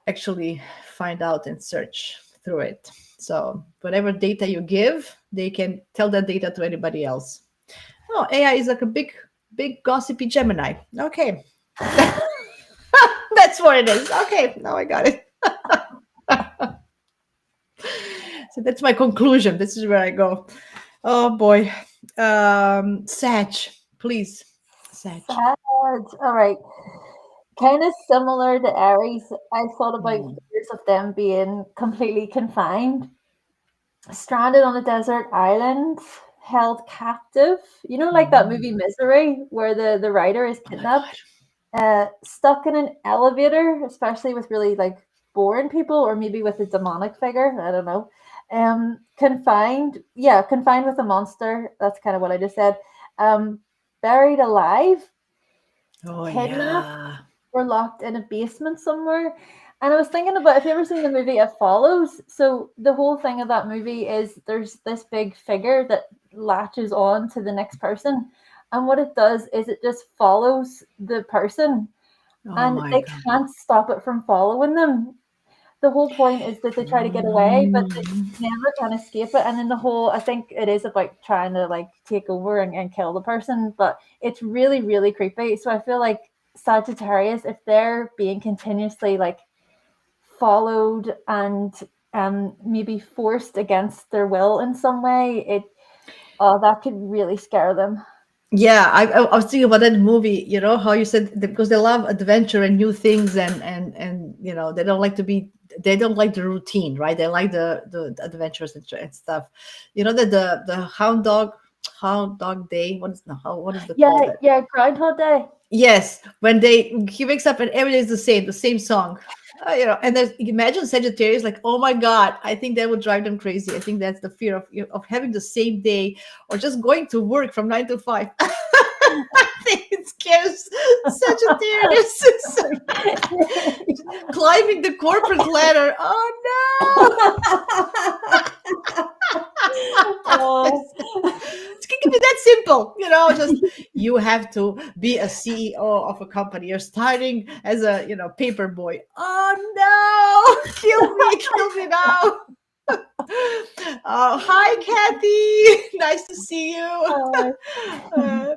Speaker 1: actually find out and search through it. So whatever data you give, they can tell that data to anybody else. Oh, AI is like a big gossipy Gemini. Okay, that's what it is. Okay, now I got it. So that's my conclusion. This is where I go. Oh boy. Sag, please. Sag.
Speaker 2: Sad. All right. Kind of similar to Aries. I thought about
Speaker 1: Mm.
Speaker 2: fears of them being completely confined, stranded on a desert island, held captive. You know, like that
Speaker 1: Mm.
Speaker 2: movie Misery, where the writer is
Speaker 1: Oh my
Speaker 2: kidnapped, stuck in an elevator, especially with really like boring people, or maybe with a demonic figure. I don't know. Confined, yeah, confined with a monster. That's kind of what I just said. Um, buried alive,
Speaker 1: God. Oh
Speaker 2: kidnapped,
Speaker 1: yeah.
Speaker 2: or locked in a basement somewhere. And I was thinking about, if you ever seen the movie It Follows, so the whole thing of that movie is there's this big figure that latches on to the next person. And what it does is it just follows the person,
Speaker 1: Oh
Speaker 2: and
Speaker 1: my
Speaker 2: they
Speaker 1: God.
Speaker 2: can't stop it from following them. The whole point is that they try to get away, but they
Speaker 1: Mm.
Speaker 2: never can escape it. And then the whole, I think it is about trying to like take over and kill the person, but it's really, really creepy. So I feel like Sagittarius, if they're being continuously like followed and maybe forced against their will in some way, that could really scare them.
Speaker 1: Yeah, I was thinking about that movie. You know how you said because they love adventure and new things, and they don't like to be. They don't like the routine, right? They like the adventures and stuff. You know that the hound dog day. What is the call
Speaker 2: Yeah,
Speaker 1: that?
Speaker 2: yeah, Groundhog Day.
Speaker 1: Yes, when he wakes up and every day is the same song. And there's imagine Sagittarius like, oh my God, I think that would drive them crazy. I think that's the fear of having the same day or just going to work from 9 to 5. I think it scares Sagittarius. Climbing the corporate ladder. Oh no!
Speaker 2: Oh.
Speaker 1: It can be that simple, just you have to be a CEO of a company. You're starting as a paper boy. Oh no, kill me now. Hi Kathy, nice to see you.
Speaker 2: Oh.
Speaker 1: uh,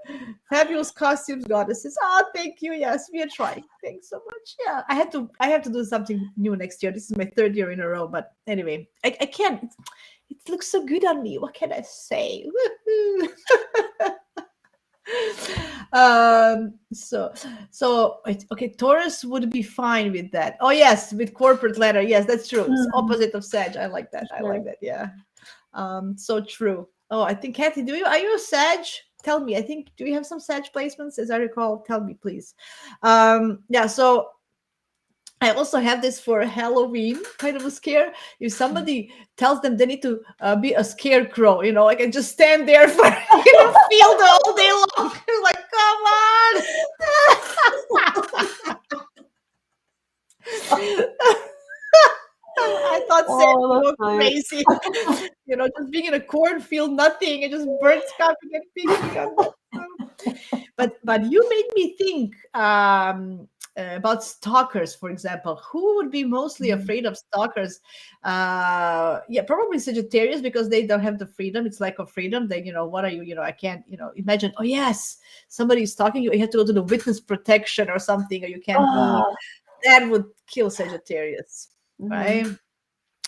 Speaker 1: Fabulous costumes goddesses. Oh, thank you. Yes, we are trying. Thanks so much. Yeah, I have to do something new next year. This is my third year in a row, but anyway, I can't. It looks so good on me. What can I say? Woohoo. Okay, Taurus would be fine with that. Oh yes, with corporate letter. Yes, that's true. It's
Speaker 2: Mm,
Speaker 1: opposite of Sag. I like that. I like
Speaker 2: sure.
Speaker 1: that. Yeah. So true. Oh, I think Kathy, are you a Sag? Tell me. I think do you have some Sag placements? As I recall, tell me, please. Yeah, so I also have this for Halloween, kind of a scare. If somebody tells them they need to be a scarecrow, I can just stand there for field all day long. Like, come on. I thought Sam
Speaker 2: Oh,
Speaker 1: would
Speaker 2: that's
Speaker 1: go
Speaker 2: right.
Speaker 1: crazy. Just being in a cornfield, nothing, and just birds coming and picking on them. But you made me think about stalkers, for example. Who would be mostly afraid of stalkers? Yeah, probably Sagittarius because they don't have the freedom. It's like a freedom. They, what are you? I can't, imagine. Oh yes, somebody's stalking you. You have to go to the witness protection or something, or you can't be.
Speaker 2: Oh.
Speaker 1: That would kill Sagittarius, right?
Speaker 2: Mhm,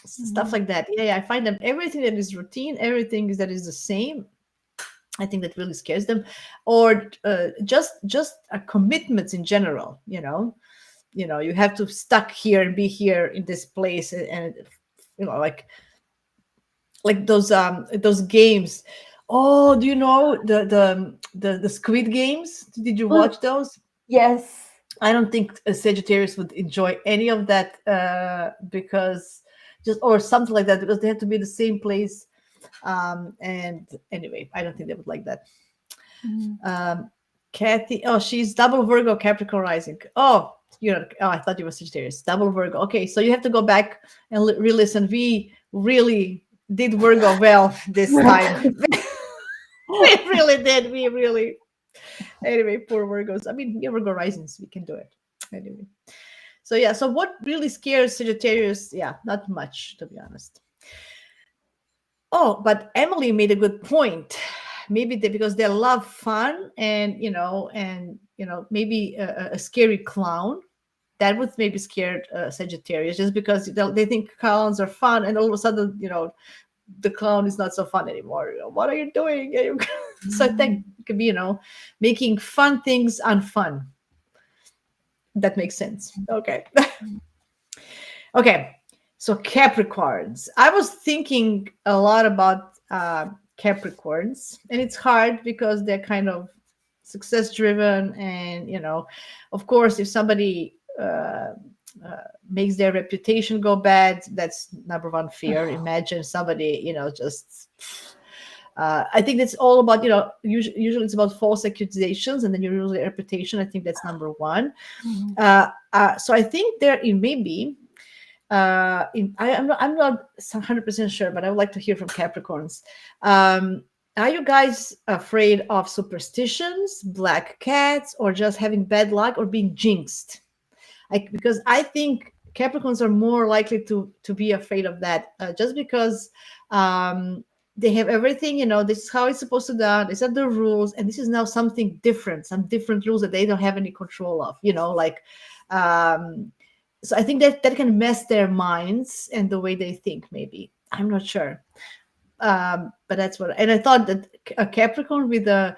Speaker 1: Stuff
Speaker 2: mhm.
Speaker 1: like that. Yeah, I find them everything that is routine, everything that is the same. I think that really scares them, or just commitments in general. You have to stuck here and be here in this place, and like those games. Oh, do you know the Squid Games? Did you
Speaker 2: Oh,
Speaker 1: watch those?
Speaker 2: yes.
Speaker 1: I don't think a Sagittarius would enjoy any of that because just or something like that because they have to be in the same place. And anyway, I don't think they would like that.
Speaker 2: Mhm.
Speaker 1: Um, Kathy, oh, she's double Virgo Capricorn rising. Oh, Oh, I thought you were Sagittarius. Double Virgo. Okay, so you have to go back and re-listen. We really did Virgo well this time. We really did. We really. Anyway, poor Virgos. I mean, we are Virgo risings. We can do it. Anyway. So yeah. So what really scares Sagittarius? Yeah, not much, to be honest. Oh, but Emily made a good point. Maybe because they love fun and maybe a scary clown that would maybe scare Sagittarius, just because they think clowns are fun, and all of a sudden, the clown is not so fun anymore. What are you doing? So I think it could be, making fun things unfun. That makes sense. Okay. Okay. So Capricorns. I was thinking a lot about Capricorns, and it's hard because they're kind of success driven, and of course, if somebody makes their reputation go bad, that's number one fear. Imagine somebody, just. I think it's all about, usually it's about false accusations, and then you lose your reputation. I think that's number one. So I think there it may be. I'm not 100% sure, but I would like to hear from Capricorns. Are you guys afraid of superstitions, black cats, or just having bad luck or being jinxed? Because I think Capricorns are more likely to be afraid of that, just because they have everything. This is how it's supposed to be done. These are the rules, and this is now something different, some different rules that they don't have any control of. So I think that can mess their minds and the way they think. Maybe, I'm not sure. But that's what. And I thought that a Capricorn with a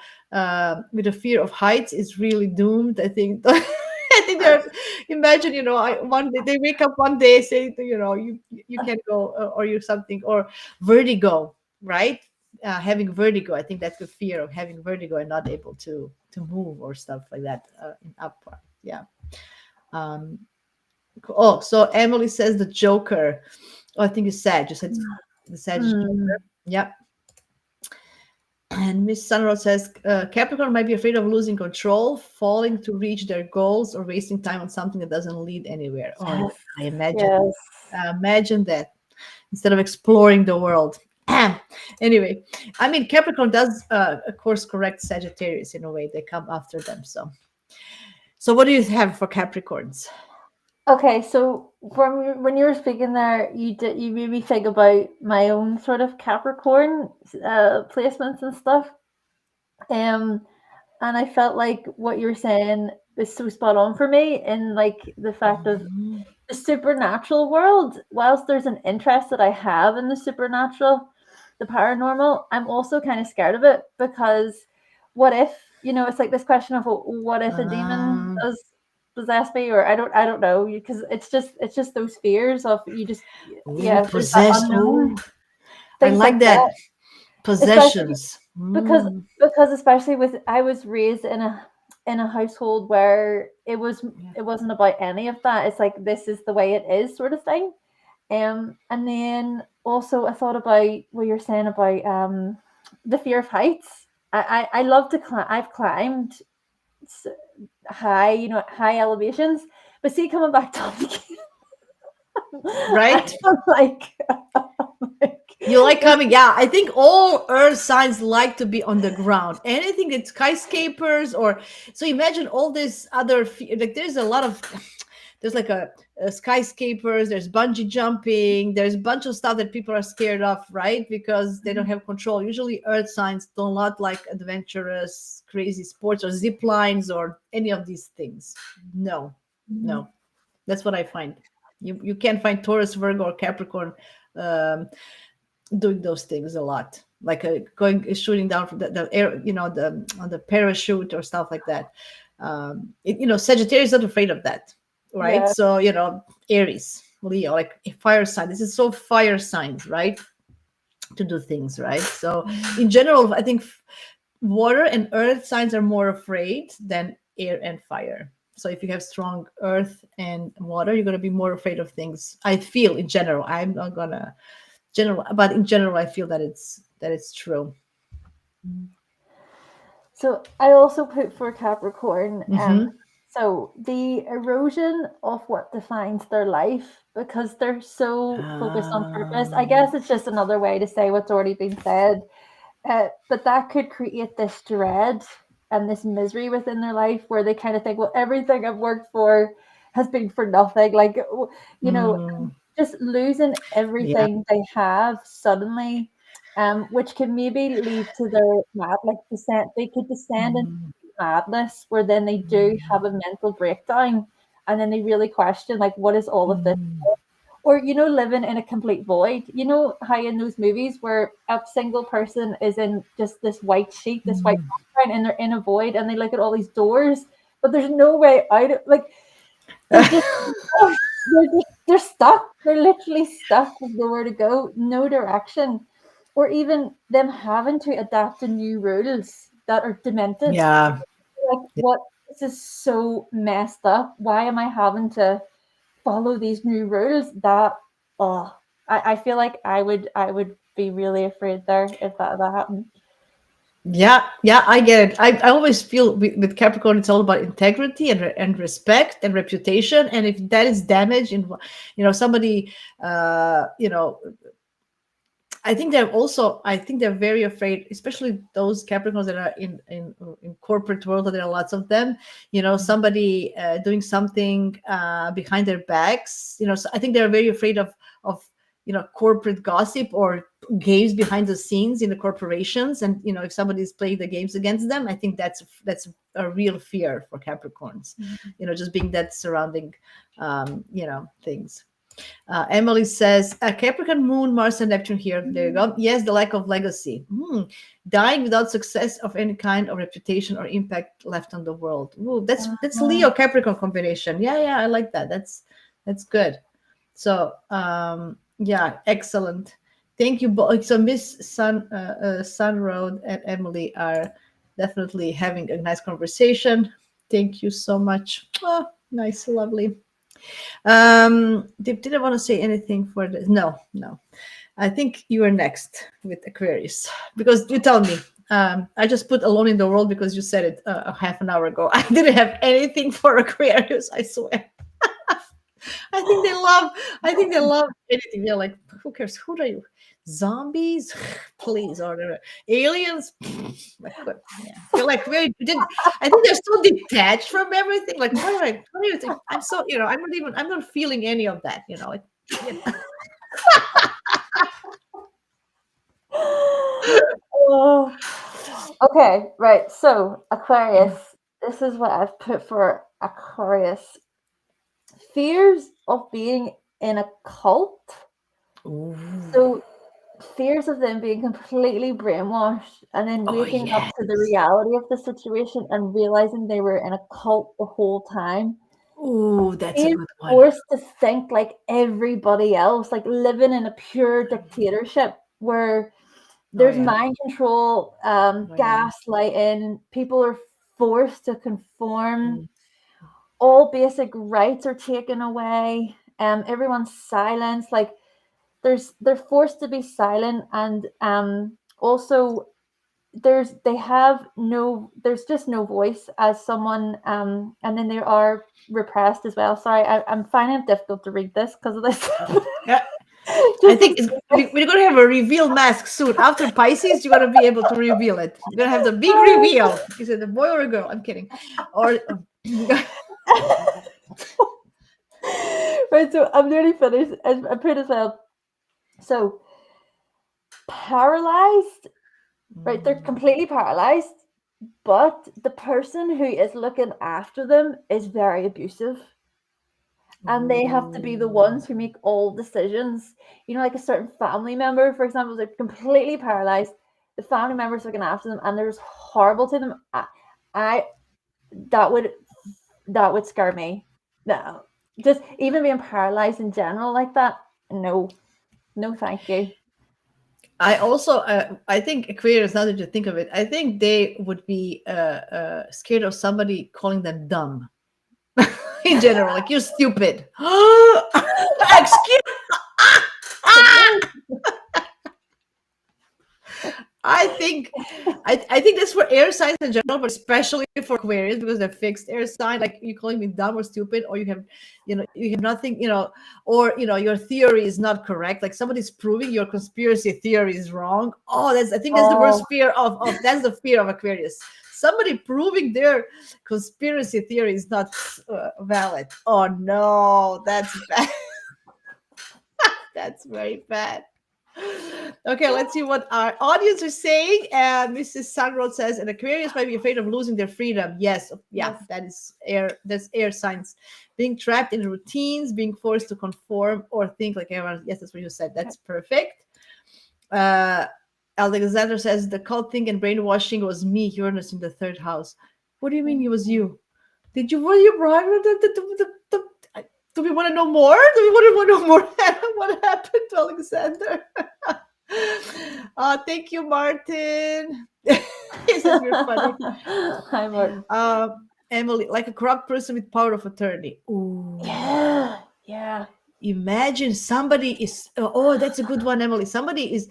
Speaker 1: fear of heights is really doomed. I think. I think they're. Imagine, one day they wake up one day saying, you can't go, or you something, or vertigo, right? Having vertigo. I think that's the fear of having vertigo and not able to move or stuff like that in upward. Yeah. Oh, so Emily says the Joker. Oh, I think you said the Sag Joker. Yep. And Miss Sunrod says Capricorn might be afraid of losing control, falling to reach their goals, or wasting time on something that doesn't lead anywhere. Oh, I imagine.
Speaker 2: Yes.
Speaker 1: Imagine that, instead of exploring the world. Anyway, I mean, Capricorn does, of course, correct Sagittarius in a way. They come after them. So what do you have for Capricorns?
Speaker 2: Okay, so when you were speaking there, you made me think about my own sort of Capricorn placements and stuff. And I felt like what you were saying is so spot on for me, in like the fact of the supernatural world. Whilst there's an interest that I have in the supernatural, the paranormal, I'm also kind of scared of it, because what if, it's like this question of, what if a demon does possess me, or I don't know, because it's just those fears of there's that unknown.
Speaker 1: I like that. Possessions.
Speaker 2: Because especially I was raised in a household where it wasn't about any of that. It's like, this is the way it is, sort of thing. And then also I thought about what you're saying about the fear of heights. I love to climb. I've climbed high elevations, but see, coming back down again,
Speaker 1: right?
Speaker 2: like
Speaker 1: you like coming. Yeah, I think all earth signs like to be on the ground. Anything that's skyscrapers, or so imagine all this other, like there's a lot of, there's like a skyscrapers, there's bungee jumping, there's a bunch of stuff that people are scared of, right? Because they don't have control. Usually earth signs don't lot like adventurous, crazy sports or zip lines or any of these things. No. That's what I find. You can't find Taurus, Virgo, or Capricorn doing those things a lot, like shooting down from the air, on the parachute or stuff like that. Sagittarius is not afraid of that, right? Yeah. So Aries, Leo, like a fire sign. This is so fire signs, right? To do things, right? So in general, I think water and earth signs are more afraid than air and fire. So if you have strong earth and water, you're going to be more afraid of things. I feel in general. I'm not gonna but in general, I feel that it's true.
Speaker 2: So I also put for Capricorn So the erosion of what defines their life, because they're so focused on purpose. I
Speaker 1: Um,
Speaker 2: guess it's just another way to say what's already been said. But that could create this dread and this misery within their life where they kind of think, well, everything I've worked for has been for nothing. Like, you know,
Speaker 1: mm,
Speaker 2: just losing
Speaker 1: yeah.
Speaker 2: everything they have suddenly, which can maybe lead to their like descent. They could descend into
Speaker 1: Mm,
Speaker 2: madness where then they do have a mental breakdown, and then they really question, like, what is all of this?
Speaker 1: mm,
Speaker 2: Or, living in a complete void. You know how in those movies where a single person is in just this white sheet, this white
Speaker 1: mm.
Speaker 2: background, and they're in a void, and they look at all these doors, but there's no way out. Like, they're just they're stuck. They're literally stuck with nowhere to go, no direction, or even them having to adapt to new rules that are demented.
Speaker 1: Yeah.
Speaker 2: Like, what? This is so messed up. Why am I having to follow these new rules? That, oh, I feel like I would be really afraid there if that happened.
Speaker 1: Yeah, yeah, I get it. I always feel with Capricorn, it's all about integrity and respect and reputation. And if that is damaged in, somebody, I think they're very afraid, especially those Capricorns that are in corporate world. There are lots of them. Somebody doing something behind their backs. So I think they're very afraid of corporate gossip or games behind the scenes in the corporations. And if somebody's playing the games against them, I think that's a real fear for Capricorns.
Speaker 2: Mhm.
Speaker 1: Just being that surrounding, things. Emily says, a Capricorn Moon, Mars, and Neptune here. There you go. Yes, the lack of legacy. Dying without success of any kind of reputation or impact left on the world. Ooh, that's
Speaker 2: Uh,
Speaker 1: Leo Capricorn combination. Yeah, yeah, I like that. That's good. So, yeah, excellent. Thank you both. So Miss Sun Road and Emily are definitely having a nice conversation. Thank you so much. Oh, nice, lovely. Did I want to say anything for this? No, no. I think you are next with Aquarius because you tell me. I just put Alone in the World because you said it a half an hour ago. I didn't have anything for Aquarius. I swear. I think they love. I think they love anything. They're like, who cares? Who are you? Zombies, please, or aliens. Like, yeah, they're like very. I think they're so detached from everything. Like, what do you think? I'm so, I'm not even. I'm not feeling any of that. You know.
Speaker 2: oh, okay, right. So Aquarius, this is what I've put for Aquarius. Fears of being in a cult.
Speaker 1: Ooh.
Speaker 2: So fears of them being completely brainwashed and then
Speaker 1: Oh
Speaker 2: waking up
Speaker 1: yeah.
Speaker 2: to the reality of the situation and realizing they were in a cult the whole time.
Speaker 1: Ooh, that's a
Speaker 2: Being
Speaker 1: good one.
Speaker 2: forced to think like everybody else, like living in a pure dictatorship where
Speaker 1: Oh
Speaker 2: there's
Speaker 1: yeah.
Speaker 2: mind control,
Speaker 1: Oh yeah.
Speaker 2: gaslighting, people are forced to conform,
Speaker 1: Mm.
Speaker 2: all basic rights are taken away, everyone's silenced, like they're forced to be silent, and also there's just no voice as someone, and then they are repressed as well. Sorry, I'm finding it difficult to read this because of this.
Speaker 1: Yeah. I
Speaker 2: Just
Speaker 1: think
Speaker 2: excuse me.
Speaker 1: we're gonna have a reveal mask soon. After Pisces, you're gonna be able to reveal it. You're gonna have the big reveal. Is it a boy or a girl? I'm kidding. Or
Speaker 2: Right, so I'm nearly finished. I put as well. So paralyzed, right? They're completely paralyzed, but the person who is looking after them is very abusive. And they have to be the
Speaker 1: Ooh.
Speaker 2: ones who make all decisions. Like a certain family member, for example, they're completely paralyzed. The family members looking after them, and they're just horrible to them. I that would that would scare me. No, just even being paralyzed in general like that. No, no, thank you.
Speaker 1: I also, I think Aquarius. Now that you think of it, I think they would be scared of somebody calling them dumb in general. Like you're stupid. Excuse. I think I think that's for air signs in general, but especially for Aquarius because they're fixed air sign. Like you calling me dumb or stupid, or you have nothing, or your theory is not correct. Like somebody's proving your conspiracy theory is wrong. Oh, I think that's the
Speaker 2: Oh,
Speaker 1: worst fear of that's the fear of Aquarius. Somebody proving their conspiracy theory is not valid. Oh no, that's bad. That's very bad. Okay, let's see what our audience is saying. Mrs. Sunroad says, an Aquarius might be afraid of losing their freedom. Yes, yeah,
Speaker 2: yes.
Speaker 1: that is air. That's air signs. Being trapped in routines, being forced to conform or think like everyone. Yes, that's what you said. That's perfect. Uh, Alexander says the cult thing and brainwashing was me, Uranus in the third house. What do you mean it was you? Were you brought do we want to know more? Do we want to know more? What happened to Alexander? Thank you, Martin. He says you're funny.
Speaker 2: Hi, Martin.
Speaker 1: Emily, like a corrupt person with power of attorney. Ooh.
Speaker 2: Yeah.
Speaker 1: Imagine somebody is. Oh, that's a good one, Emily. Somebody is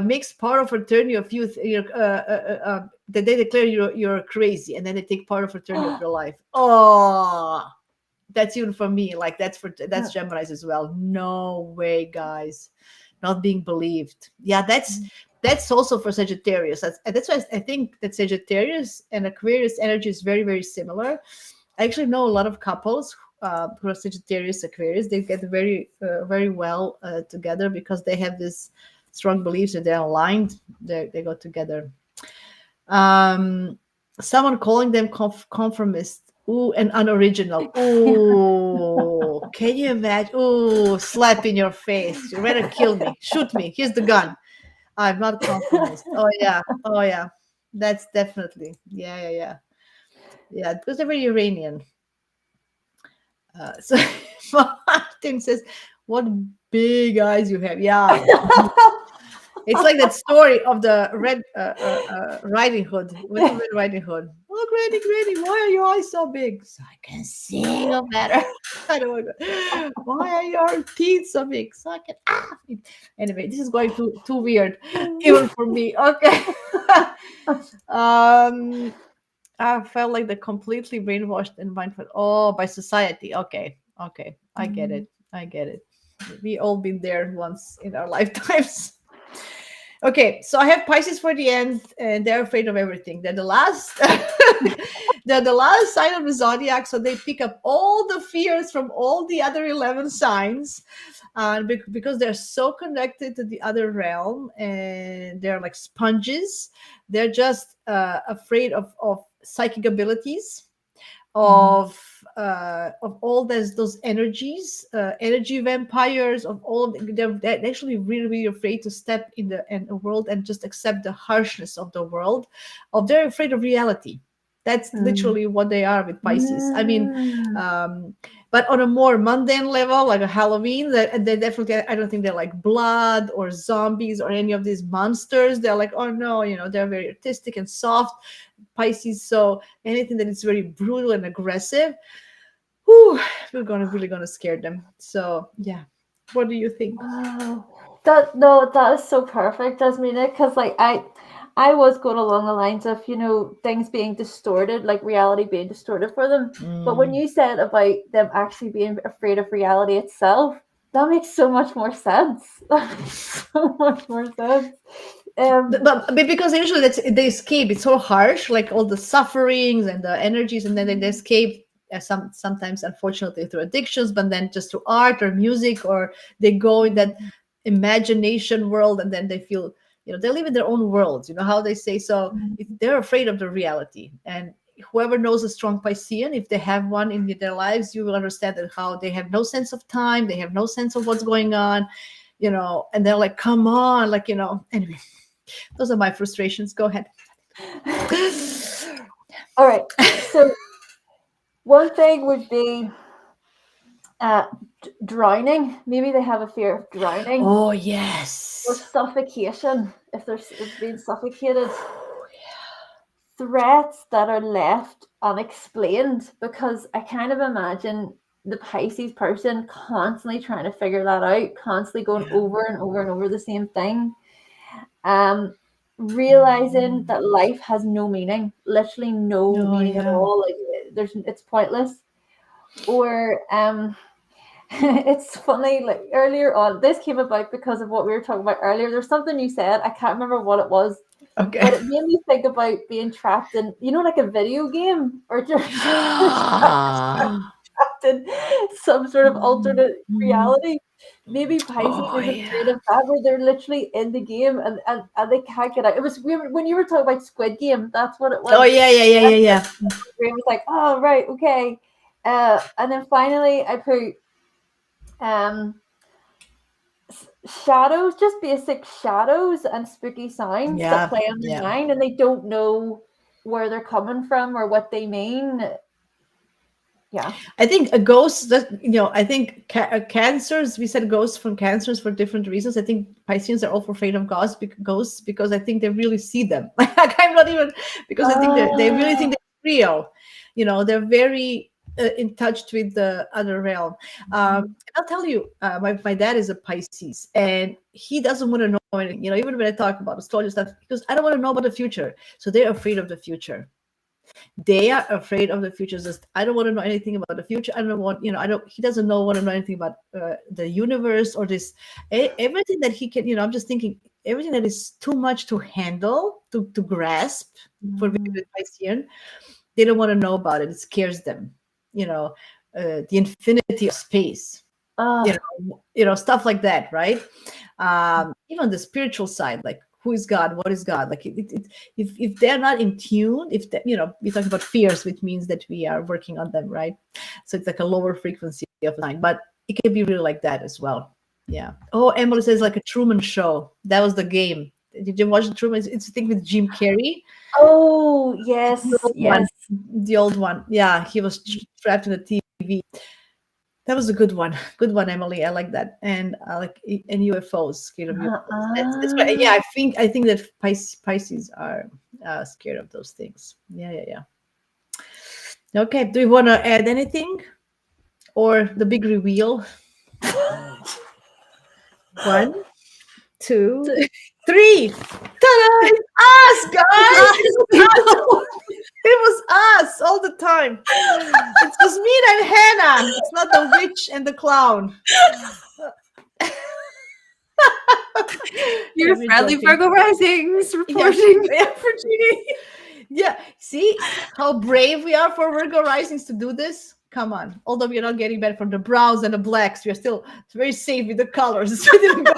Speaker 1: makes power of attorney of you. That they declare you're crazy, and then they take power of attorney of your life. Oh, that's even for me. Like that's Gemini's as well. No way, guys, not being believed. Yeah, that's also for Sagittarius. That's why I think that Sagittarius and Aquarius energy is very, very similar. I actually know a lot of couples who are Sagittarius, Aquarius. They get very, very well together because they have this strong beliefs that they're aligned. They go together. Someone calling them conformist. Ooh, and unoriginal. Ooh, can you imagine? Ooh, slap in your face. You rather kill me. Shoot me. Here's the gun. I'm not conformist. Oh yeah. That's definitely. Yeah. Yeah, because they're very Iranian. So Martin says, "What big eyes you have!" Yeah, it's like that story of the Red Riding Hood. What's the Red Riding Hood? Oh, Granny, why are your eyes so big? So I can see no better. I don't want to. Why are your teeth so big? So I can. Anyway, this is going too weird, even for me. Okay. I felt like the completely brainwashed and mindful. Oh, by society. Okay. I get it. We all been there once in our lifetimes. Okay, so I have Pisces for the end, and they're afraid of everything. They're the last. They're the last sign of the zodiac, so they pick up all the fears from all the other 11 signs, because they're so connected to the other realm, and they're like sponges. They're just afraid of psychic abilities, of all those energies, energy vampires, of all of they're actually really, really afraid to step in the world and just accept the harshness of the world. They're afraid of reality. That's literally what they are with Pisces. I mean, but on a more mundane level, like a Halloween, that they definitely, I don't think they're like blood or zombies or any of these monsters. They're like, oh no, they're very artistic and soft. Pisces, so anything that is very brutal and aggressive, whew, we're really gonna scare them. So yeah, what do you think?
Speaker 2: Wow. That is so perfect, Jasmina, because like I was going along the lines of, things being distorted, like reality being distorted for them. But when you said about them actually being afraid of reality itself, that makes so much more sense. That makes so much more sense.
Speaker 1: But because usually they escape. It's so harsh, like all the sufferings and the energies, and then they escape. Sometimes, unfortunately, through addictions, but then just through art or music, or they go in that imagination world, and then they feel, they live in their own worlds. You know how they say. So they're afraid of the reality, and whoever knows a strong Piscean, if they have one in their lives, you will understand that how they have no sense of time, they have no sense of what's going on, and they're like, come on, like, anyway, those are my frustrations. Go ahead.
Speaker 2: All right. So one thing would be drowning. Maybe they have a fear of drowning.
Speaker 1: Oh, yes.
Speaker 2: Or suffocation, if they're being suffocated. Threats that are left unexplained, because I kind of imagine the Pisces person constantly trying to figure that out, constantly going over and over and over the same thing. realizing that life has no meaning, literally no
Speaker 1: Oh
Speaker 2: meaning at
Speaker 1: yeah.
Speaker 2: all. Like it's pointless. Or it's funny, like earlier on, this came about because of what we were talking about earlier. There's something you said, I can't remember what it was,
Speaker 1: Okay.
Speaker 2: but it made me think about being trapped in, like a video game, or just trapped in some sort of alternate reality. Maybe Pisces
Speaker 1: Oh
Speaker 2: is afraid
Speaker 1: yeah.
Speaker 2: of that, where they're literally in the game, and they can't get out. It was when you were talking about Squid Game, that's what it
Speaker 1: Oh
Speaker 2: was.
Speaker 1: yeah, yeah, yeah, yeah, yeah.
Speaker 2: My brain was like, oh right, okay. And then finally I put um shadows, just basic shadows and spooky sounds that
Speaker 1: Yeah,
Speaker 2: play on their
Speaker 1: yeah.
Speaker 2: mind, and they don't know where they're coming from or what they mean. Yeah.
Speaker 1: I think a ghost that I think cancers. We said ghosts from cancers for different reasons. I think Pisceans are also afraid of ghosts because I think they really see them. Like I'm not even because I think they really
Speaker 2: Uh,
Speaker 1: think they're real. They're very in touch with the other realm. I'll tell you, my dad is a Pisces, and he doesn't want to know anything. Even when I talk about astrology stuff, because I don't want to know about the future. So they're afraid of the future. They are afraid of the future. Just I don't want to know anything about the future. I don't want, I don't. He doesn't want to know anything about the universe or this everything that he can. I'm just thinking everything that is too much to handle to grasp for
Speaker 2: mm,
Speaker 1: the Piscean. They don't want to know about it. It scares them. You know, the infinity of space.
Speaker 2: uh,
Speaker 1: Stuff like that, right? Even the spiritual side, like who is God, what is God, like if they're not in tune, if we talk about fears, which means that we are working on them, right? So it's like a lower frequency of line, but it can be really like that as well. Yeah. Oh, Emily says like a Truman Show. That was the game. Did you watch the Truman? It's a thing with Jim Carrey.
Speaker 2: oh
Speaker 1: The
Speaker 2: yes,
Speaker 1: old one.
Speaker 2: yes.
Speaker 1: The old one. Yeah, he was trapped in the TV. That was a good one. Good one, Emily. I like that. And I like and UFOs, scared of UFOs. That's right. Yeah, I think that Pisces are scared of those things. Yeah, yeah, yeah. Okay. Do you want to add anything or the big reveal? One, two, three. Ta-da! It's us, guys. It was us. It was us all the time. It's just me and Hannah. It's not the witch and the clown.
Speaker 2: Your
Speaker 1: We're
Speaker 2: friendly
Speaker 1: joking.
Speaker 2: Virgo risings
Speaker 1: Yeah,
Speaker 2: reporting.
Speaker 1: yeah, for Genie. Yeah, see how brave we are for Virgo risings to do this. Come on, although we are not getting better from the browns and the blacks, we are still very safe with the colors. We didn't go.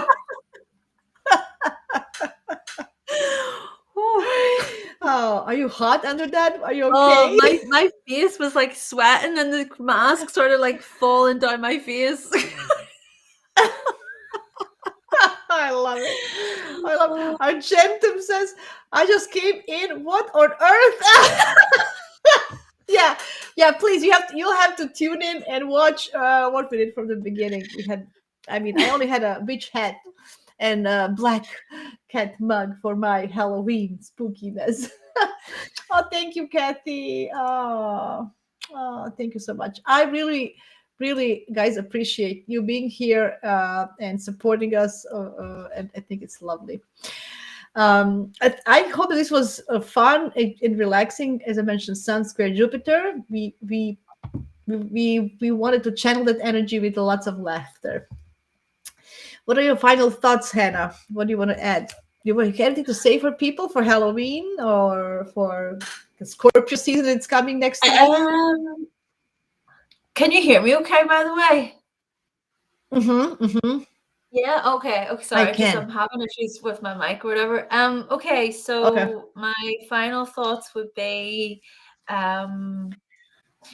Speaker 1: Oh, are you hot under that? Are you
Speaker 2: Oh,
Speaker 1: okay?
Speaker 2: my face was like sweating, and the mask started like falling down my face.
Speaker 1: I love it. I love. Our Gentum says, "I just came in. What on earth?" Yeah, yeah. Please, you'll have to tune in and watch what we did from the beginning. We had, I mean, I only had a witch hat and a black cat mug for my Halloween spookiness. Oh, thank you, Kathy. Oh, thank you so much. I really, really, guys, appreciate you being here and supporting us. And I think it's lovely. I hope this was fun and relaxing. As I mentioned, Sun Square Jupiter. We wanted to channel that energy with lots of laughter. What are your final thoughts, Hannah? What do you want to add? You want anything to say for people for Halloween or for the Scorpio season that's coming next week?
Speaker 3: Um, can you hear me okay, by the way?
Speaker 1: Mm-hmm, mm-hmm.
Speaker 3: Yeah, okay. Okay,
Speaker 1: I
Speaker 3: sorry. Just
Speaker 1: can.
Speaker 3: I'm having issues with my mic or whatever. Okay,
Speaker 1: Okay.
Speaker 3: so my final thoughts would be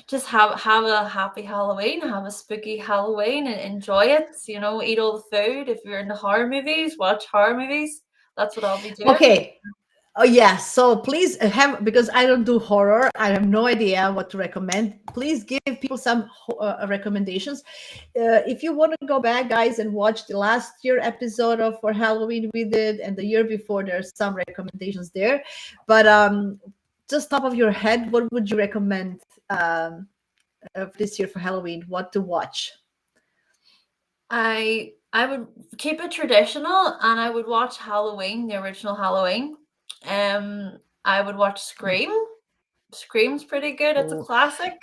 Speaker 3: just have a happy Halloween, have a spooky Halloween and enjoy it. Eat all the food. If you're into horror movies, watch horror movies. That's what I'll be doing.
Speaker 1: Okay. Oh yeah, so please have, because I don't do horror, I have no idea what to recommend. Please give people some recommendations. If you want to go back, guys, and watch the last year episode of for Halloween we did, and the year before, there's some recommendations there. But just top of your head, what would you recommend this year for Halloween? What to watch?
Speaker 3: I would keep it traditional, and I would watch Halloween, the original Halloween. I would watch Scream. Scream's pretty good. It's a
Speaker 1: Oh.
Speaker 3: classic.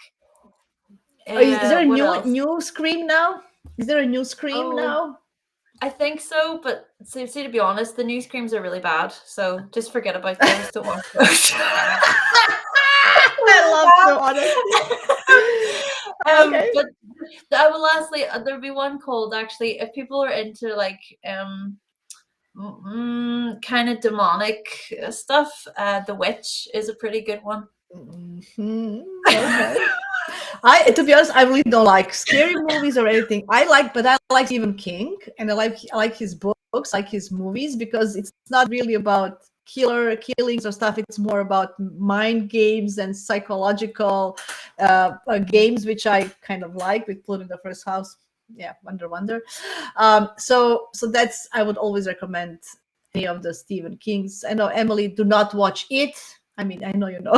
Speaker 1: Is there a
Speaker 3: What
Speaker 1: new
Speaker 3: else?
Speaker 1: new Scream now? Is there a new Scream
Speaker 3: Oh,
Speaker 1: now?
Speaker 3: I think so, but see, to be honest, the new Screams are really bad. So just forget about those. Don't watch those.
Speaker 1: I love the honesty. Okay.
Speaker 3: But I will lastly, there'll be one called actually. If people are into like kind of demonic stuff, The Witch is a pretty good one.
Speaker 1: Mhm. Okay. To be honest, I really don't like scary movies or anything. But I like Stephen King, and I like his books, like his movies, because it's not really about killings or stuff. It's more about mind games and psychological games, which I kind of like, with Blood in the First House. Yeah, Wonder. So that's, I would always recommend any of the Stephen Kings. I know, Emily, do not watch it. I mean, I know you know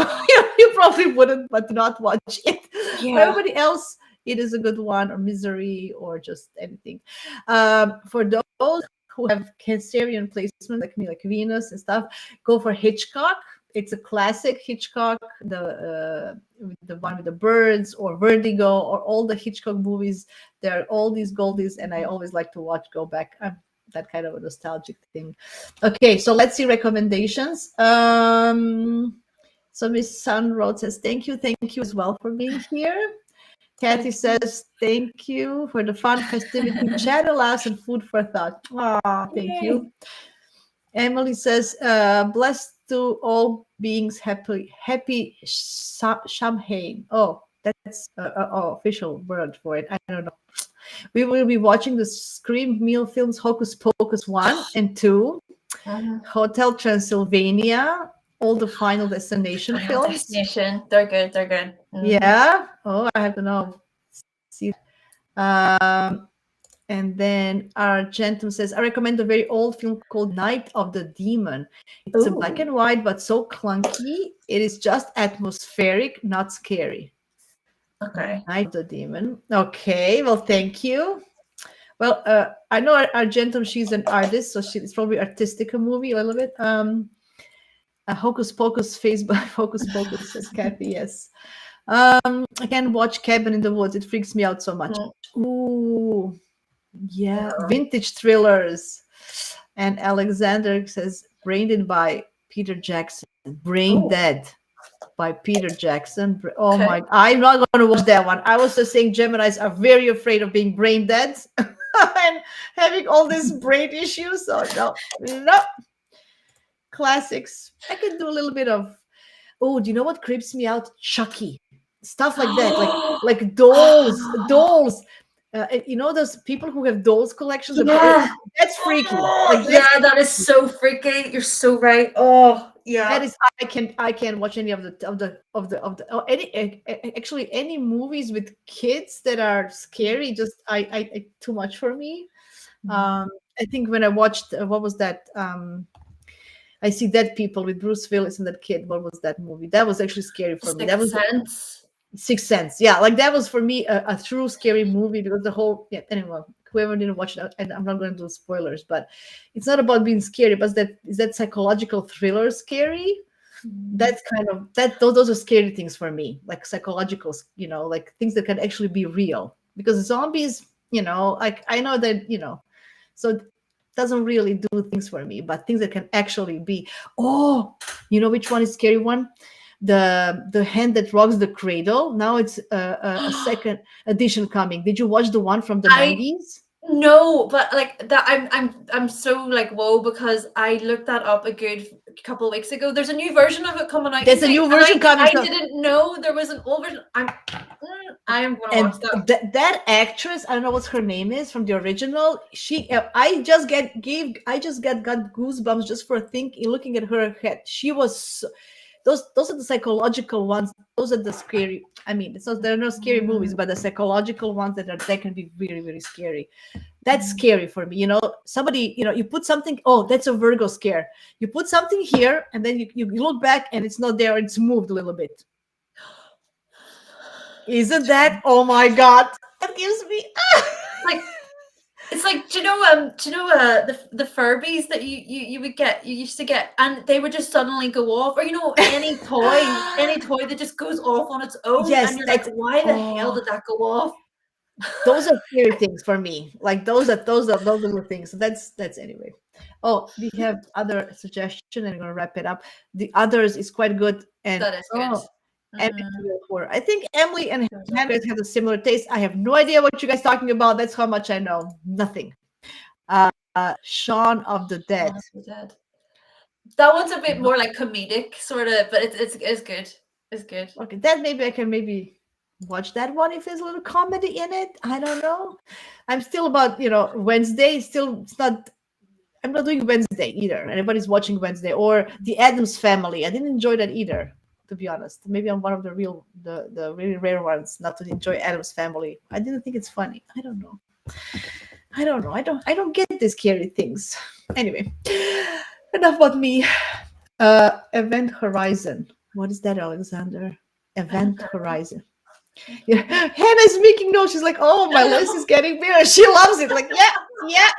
Speaker 1: you probably wouldn't, but do not watch it. For
Speaker 3: Yeah.
Speaker 1: everybody else, it is a good one, or Misery, or just anything. For those who have Cancerian placement like me, like Venus and stuff, go for Hitchcock. It's a classic Hitchcock, the one with the birds, or Vertigo, or all the Hitchcock movies. There are all these goldies, and I always like to go back. I'm that kind of a nostalgic thing. Okay, so let's see recommendations. So Miss Sunroad says, thank you as well for being here. Kathy says, thank you for the fun festivity, chat, laughs, and food for thought. Thank you. Emily says, blessed to all beings, happy Shamhain. Oh, that's official word for it. I don't know. We will be watching the Scream Meal films, Hocus Pocus 1 and 2, Hotel Transylvania, all the Final Destination
Speaker 3: Final
Speaker 1: films.
Speaker 3: Destination. They're good.
Speaker 1: Yeah. Oh, I have to know. See. And then Argentum says, I recommend a very old film called Night of the Demon. It's a black and white, but so clunky. It is just atmospheric, not scary.
Speaker 3: Okay.
Speaker 1: Night of the Demon. Okay, well, thank you. Well, I know Argentum, she's an artist, so it's probably artistic, a movie a little bit. Hocus Pocus, Facebook, Hocus Pocus, says Kathy, yes. I can watch Cabin in the Woods. It freaks me out so much. Ooh, yeah, vintage thrillers. And Alexander says, Brain by Peter Jackson. Brain Dead by Peter Jackson. Oh my, I'm not going to watch that one. I was just saying Geminis are very afraid of being brain dead and having all these brain issues. So no. Classics. I can do a little bit of, do you know what creeps me out? Chucky. Stuff like that. Like dolls. You know those people who have dolls collections?
Speaker 3: Yeah.
Speaker 1: That's freaky.
Speaker 3: That is so freaky. You're so right. Oh, yeah.
Speaker 1: That is, I can't watch any of any movies with kids that are scary. Just I too much for me. I think when I watched what was that? I See Dead People with Bruce Willis and that kid. What was that movie? That was actually scary for me. That was Sixth Sense. Yeah, like that was for me a true scary movie, because the whole anyway, whoever didn't watch it, and I'm not going to do spoilers, but it's not about being scary, but is that psychological thriller scary? That's kind of those are scary things for me, like psychological, like things that can actually be real, because zombies, like I know that, so it doesn't really do things for me, but things that can actually be. Which one is scary one? The Hand That Rocks the Cradle. Now it's a second edition coming. Did you watch the one from the 90s?
Speaker 3: No, but like that, I'm so like whoa, because I looked that up a good couple of weeks ago. There's a new version of it coming out.
Speaker 1: There's a new version coming.
Speaker 3: I didn't know there was an old version. I am going to watch that.
Speaker 1: That actress, I don't know what her name is from the original. I just got goosebumps just for looking at her head. She was. Those are the psychological ones. Those are the scary. I mean, they're not scary movies, but the psychological ones that can be very, very scary. That's scary for me. Somebody, you put something. Oh, that's a Virgo scare. You put something here, and then you look back, and it's not there. It's moved a little bit. Isn't that? Oh my God! That gives me
Speaker 3: like. It's like, the Furbies that you would get, you used to get, and they would just suddenly go off, or any toy that just goes off on its own,
Speaker 1: Yes,
Speaker 3: and you're like,
Speaker 1: that's
Speaker 3: why the hell did that go off?
Speaker 1: those are scary things for me. Like those are the things. So that's anyway. Oh, we have other suggestion, and I'm gonna wrap it up. The others is quite good, and
Speaker 3: That is good.
Speaker 1: horror. I think Emily and
Speaker 3: There's
Speaker 1: Hannah guys have a similar taste. I have no idea what you guys talking about. That's how much I know. Nothing. Shaun of the Dead.
Speaker 3: Shaun of the Dead. That one's a bit more like comedic, sort of, but it's good. It's good.
Speaker 1: Okay, that maybe I can watch that one if there's a little comedy in it. I don't know. I'm still about Wednesday. Still, it's not. I'm not doing Wednesday either. Anybody's watching Wednesday or the Addams Family. I didn't enjoy that either, to be honest. Maybe I'm one of the really rare ones not to enjoy Addams Family. I didn't think it's funny. I don't know. I don't get these scary things. Anyway, enough about me. Event Horizon. What is that, Alexander? Event Horizon. Yeah, Hannah's making notes. She's like, "Oh, my list is getting bigger." She loves it. Like, yeah,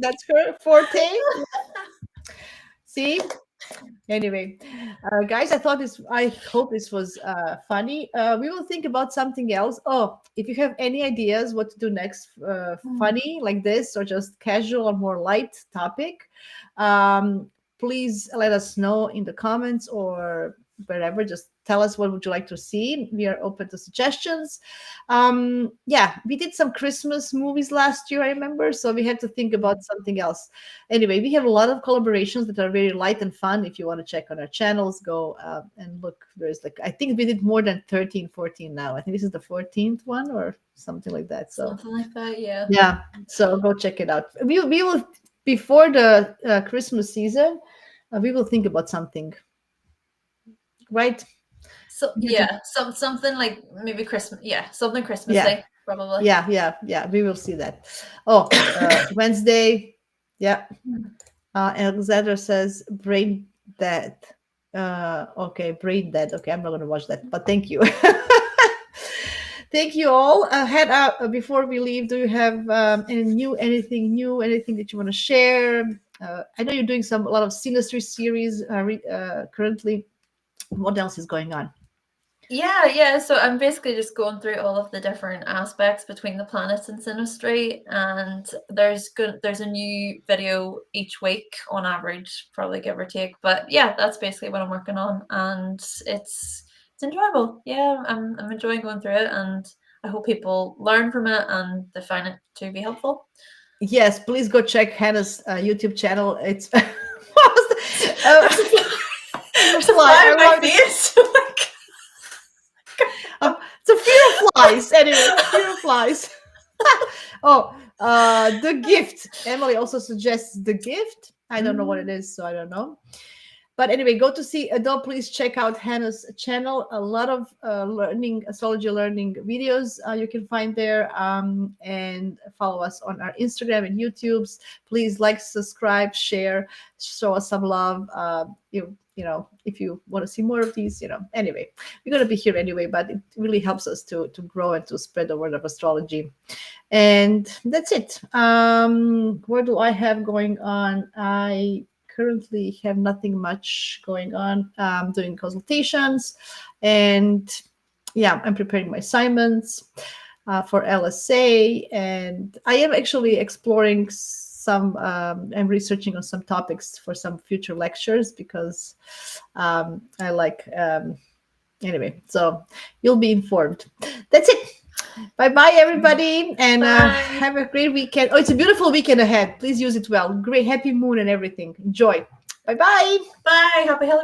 Speaker 1: that's her forte. See. Anyway, guys, I hope this was funny. We will think about something else. Oh, if you have any ideas what to do next, funny like this, or just casual or more light topic, please let us know in the comments or wherever. Just tell us what would you like to see. We are open to suggestions. Yeah, we did some Christmas movies last year, I remember, so we had to think about something else. Anyway, we have a lot of collaborations that are very light and fun. If you want to check on our channels, go and look. There's I think we did more than 13, 14 now. I think this is the 14th one or something like that. So
Speaker 3: something like that, yeah.
Speaker 1: Yeah, so go check it out. We will, before the Christmas season, we will think about something, right?
Speaker 3: So yeah, something like maybe Christmas. Yeah, something Christmas
Speaker 1: Yeah.
Speaker 3: Day, probably.
Speaker 1: Yeah. We will see that. Oh, Wednesday. Yeah. Alexander says brain dead. Okay, brain dead. Okay, I'm not gonna watch that, but thank you. Thank you all. Before we leave, do you have anything that you want to share? I know you're doing a lot of Sinistry series currently. What else is going on?
Speaker 3: Yeah. So I'm basically just going through all of the different aspects between the planets and synastry, and there's a new video each week on average, probably give or take. But yeah, that's basically what I'm working on, and it's enjoyable. Yeah, I'm enjoying going through it, and I hope people learn from it and they find it to be helpful.
Speaker 1: Yes, please go check Hannah's YouTube channel. It's what was
Speaker 3: There's a fly on my face.
Speaker 1: It's a fear of flies. Anyway, fear of flies. The Gift. Emily also suggests The Gift. I don't know what it is, so I don't know. But anyway, go to see Adele. Please check out Hannah's channel. A lot of astrology learning videos you can find there. And follow us on our Instagram and YouTubes. Please like, subscribe, share, show us some love. If you want to see more of these, anyway, we're going to be here anyway, but it really helps us to grow and to spread the word of astrology. And that's it. What do I have going on? I currently have nothing much going on. I'm doing consultations, and yeah, I'm preparing my assignments for LSA, and I am actually exploring I'm researching on some topics for some future lectures because I like anyway, so you'll be informed. That's it. Bye everybody, and have a great weekend. Oh, it's a beautiful weekend ahead. Please use it well. Great, happy moon and everything. Enjoy. Bye.
Speaker 3: Bye. Happy Halloween.